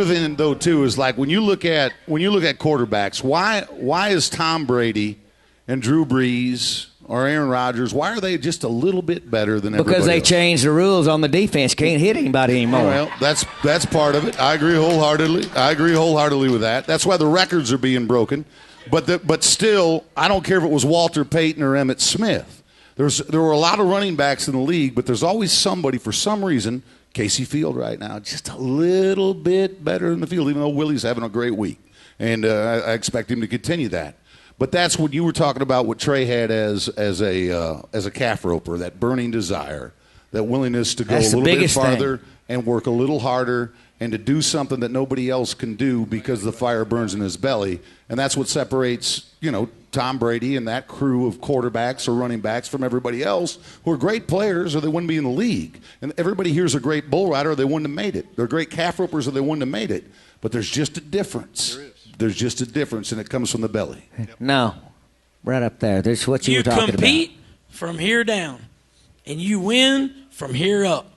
S9: thing though too is, like, when you look at quarterbacks, why is Tom Brady and Drew Brees or Aaron Rodgers, why are they just a little bit better than everybody
S4: Because they
S9: else?
S4: changed the rules on the defense. Can't hit anybody anymore.
S9: Well, that's part of it. I agree wholeheartedly with that. That's why the records are being broken. But still, I don't care if it was Walter Payton or Emmitt Smith. There were a lot of running backs in the league, but there's always somebody, for some reason, Casey Field right now, just a little bit better in the field, even though Willie's having a great week. And I expect him to continue that. But that's what you were talking about, what Trey had as a calf roper, that burning desire, that willingness to go a little bit farther and work a little harder and to do something that nobody else can do because the fire burns in his belly. And that's what separates, Tom Brady and that crew of quarterbacks or running backs from everybody else who are great players or they wouldn't be in the league. And everybody here's a great bull rider or they wouldn't have made it. They're great calf ropers or they wouldn't have made it. But there's just a difference. There's just a difference, and it comes from the belly.
S4: No, right up there. That's what you were talking about.
S5: You compete from here down, and you win from here up.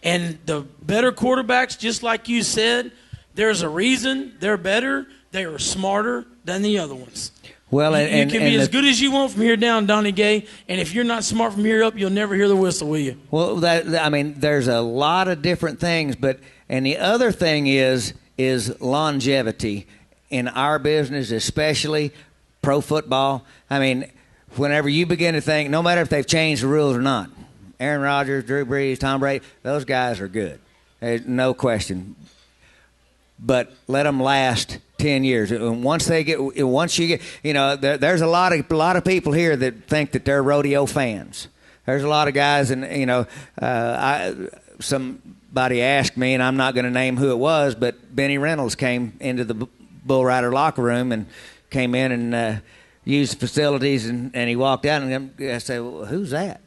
S5: And the better quarterbacks, just like you said, there's a reason they're better. They are smarter than the other ones.
S4: Well,
S5: you can be as good as you want from here down, Donnie Gay, and if you're not smart from here up, you'll never hear the whistle, will you?
S4: Well, there's a lot of different things, and the other thing is longevity in our business, especially pro football. I mean, whenever you begin to think, no matter if they've changed the rules or not, Aaron Rodgers, Drew Brees, Tom Brady, those guys are good. There's no question. But let them last 10 years. Once you get, there's a lot of people here that think that they're rodeo fans. There's a lot of guys, and somebody asked me, and I'm not going to name who it was, but Benny Reynolds came into the bull rider locker room and came in and used the facilities, and he walked out, and I said, well, who's that?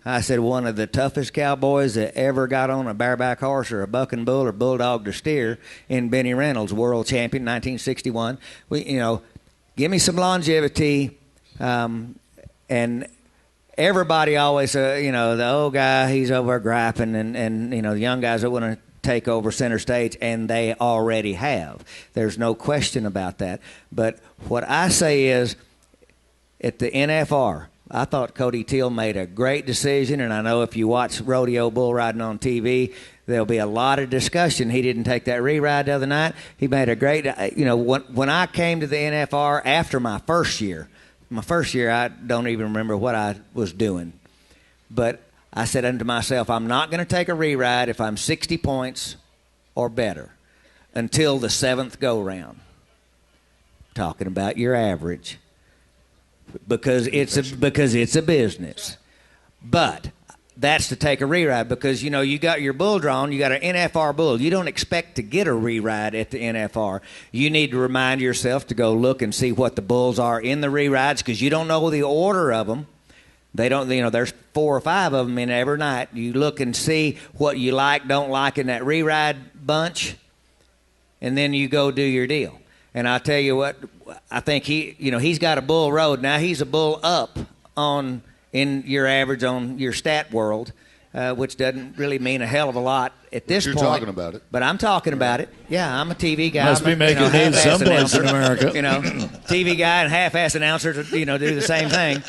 S4: I said, one of the toughest cowboys that ever got on a bareback horse or a bucking bull or bulldog to steer in Benny Reynolds, world champion, 1961. Give me some longevity, and everybody always, the old guy, he's over griping, and the young guys that want to take over center stage, and they already have. There's no question about that. But what I say is, at the NFR, I thought Cody Till made a great decision, and I know if you watch rodeo bull riding on TV, there'll be a lot of discussion. He didn't take that re-ride the other night. He made a great, when I came to the NFR after my first year, I don't even remember what I was doing. But I said unto myself, I'm not going to take a re-ride if I'm 60 points or better until the 7th go-round. Talking about your average. Because it's a business. But that's to take a re-ride because, you got your bull drawn, you got an NFR bull. You don't expect to get a re-ride at the NFR. You need to remind yourself to go look and see what the bulls are in the re-rides because you don't know the order of them. They don't, there's 4 or 5 of them in every night. You look and see what you like, don't like in that re-ride bunch, and then you go do your deal. And I tell you what, I think he's got a bull road. Now he's a bull up in your average on your stat world, which doesn't really mean a hell of a lot at this point.
S9: You're talking about it.
S4: But I'm talking about it. Yeah, I'm a TV guy.
S10: Must be making news someplace in America.
S4: TV guy and half-ass announcer to do the same thing.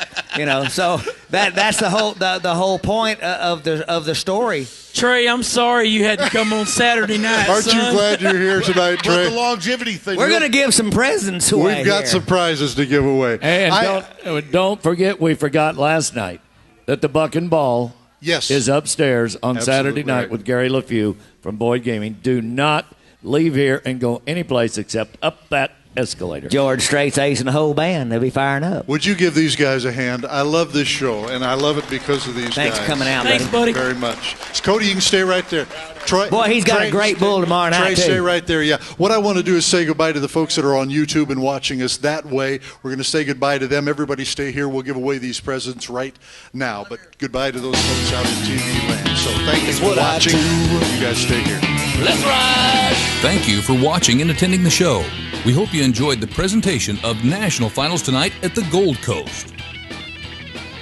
S4: So that's the whole point of the story.
S5: Trey, I'm sorry you had to come on Saturday night.
S3: Aren't you glad you're here tonight, Trey?
S9: But the longevity thing.
S4: We're going to give some presents away.
S3: We've got some prizes to give away.
S10: And don't forget, we forgot last night that the Buck and Ball is upstairs on Saturday night with Gary LeFew from Boyd Gaming. Do not leave here and go anyplace except up that escalator.
S4: George Strait's acing the whole band. They'll be firing up.
S3: Would you give these guys a hand? I love this show, and I love it because of these guys.
S4: Thanks for coming out,
S5: Thanks, buddy.
S3: Very much. Cody, you can stay right there. Troy,
S4: boy, he's got a great bull tomorrow night,
S3: Trey,
S4: too.
S3: stay right there, yeah. What I want to do is say goodbye to the folks that are on YouTube and watching us that way. We're going to say goodbye to them. Everybody stay here. We'll give away these presents right now. But goodbye to those folks out in TV land. So thank you for watching. You guys stay here.
S5: Let's ride!
S2: Thank you for watching and attending the show. We hope you enjoyed the presentation of National Finals tonight at the Gold Coast,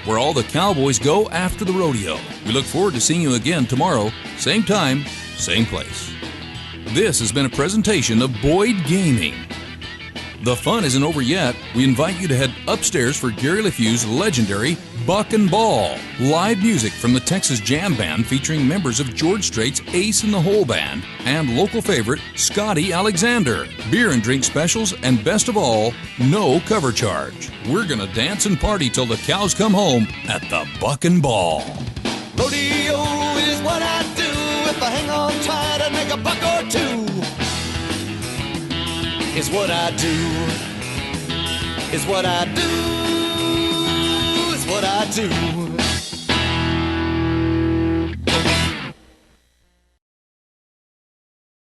S2: where all the Cowboys go after the rodeo. We look forward to seeing you again tomorrow, same time, same place. This has been a presentation of Boyd Gaming. The fun isn't over yet. We invite you to head upstairs for Gary LeFew's legendary Buck and Ball. Live music from the Texas Jam Band featuring members of George Strait's Ace in the Hole Band and local favorite Scotty Alexander. Beer and drink specials, and best of all, no cover charge. We're gonna dance and party till the cows come home at the Buck and Ball.
S1: Rodeo is what I do. If I hang on tight, I'd make a buck or two. Is what I do. Is what I do. Is what I do.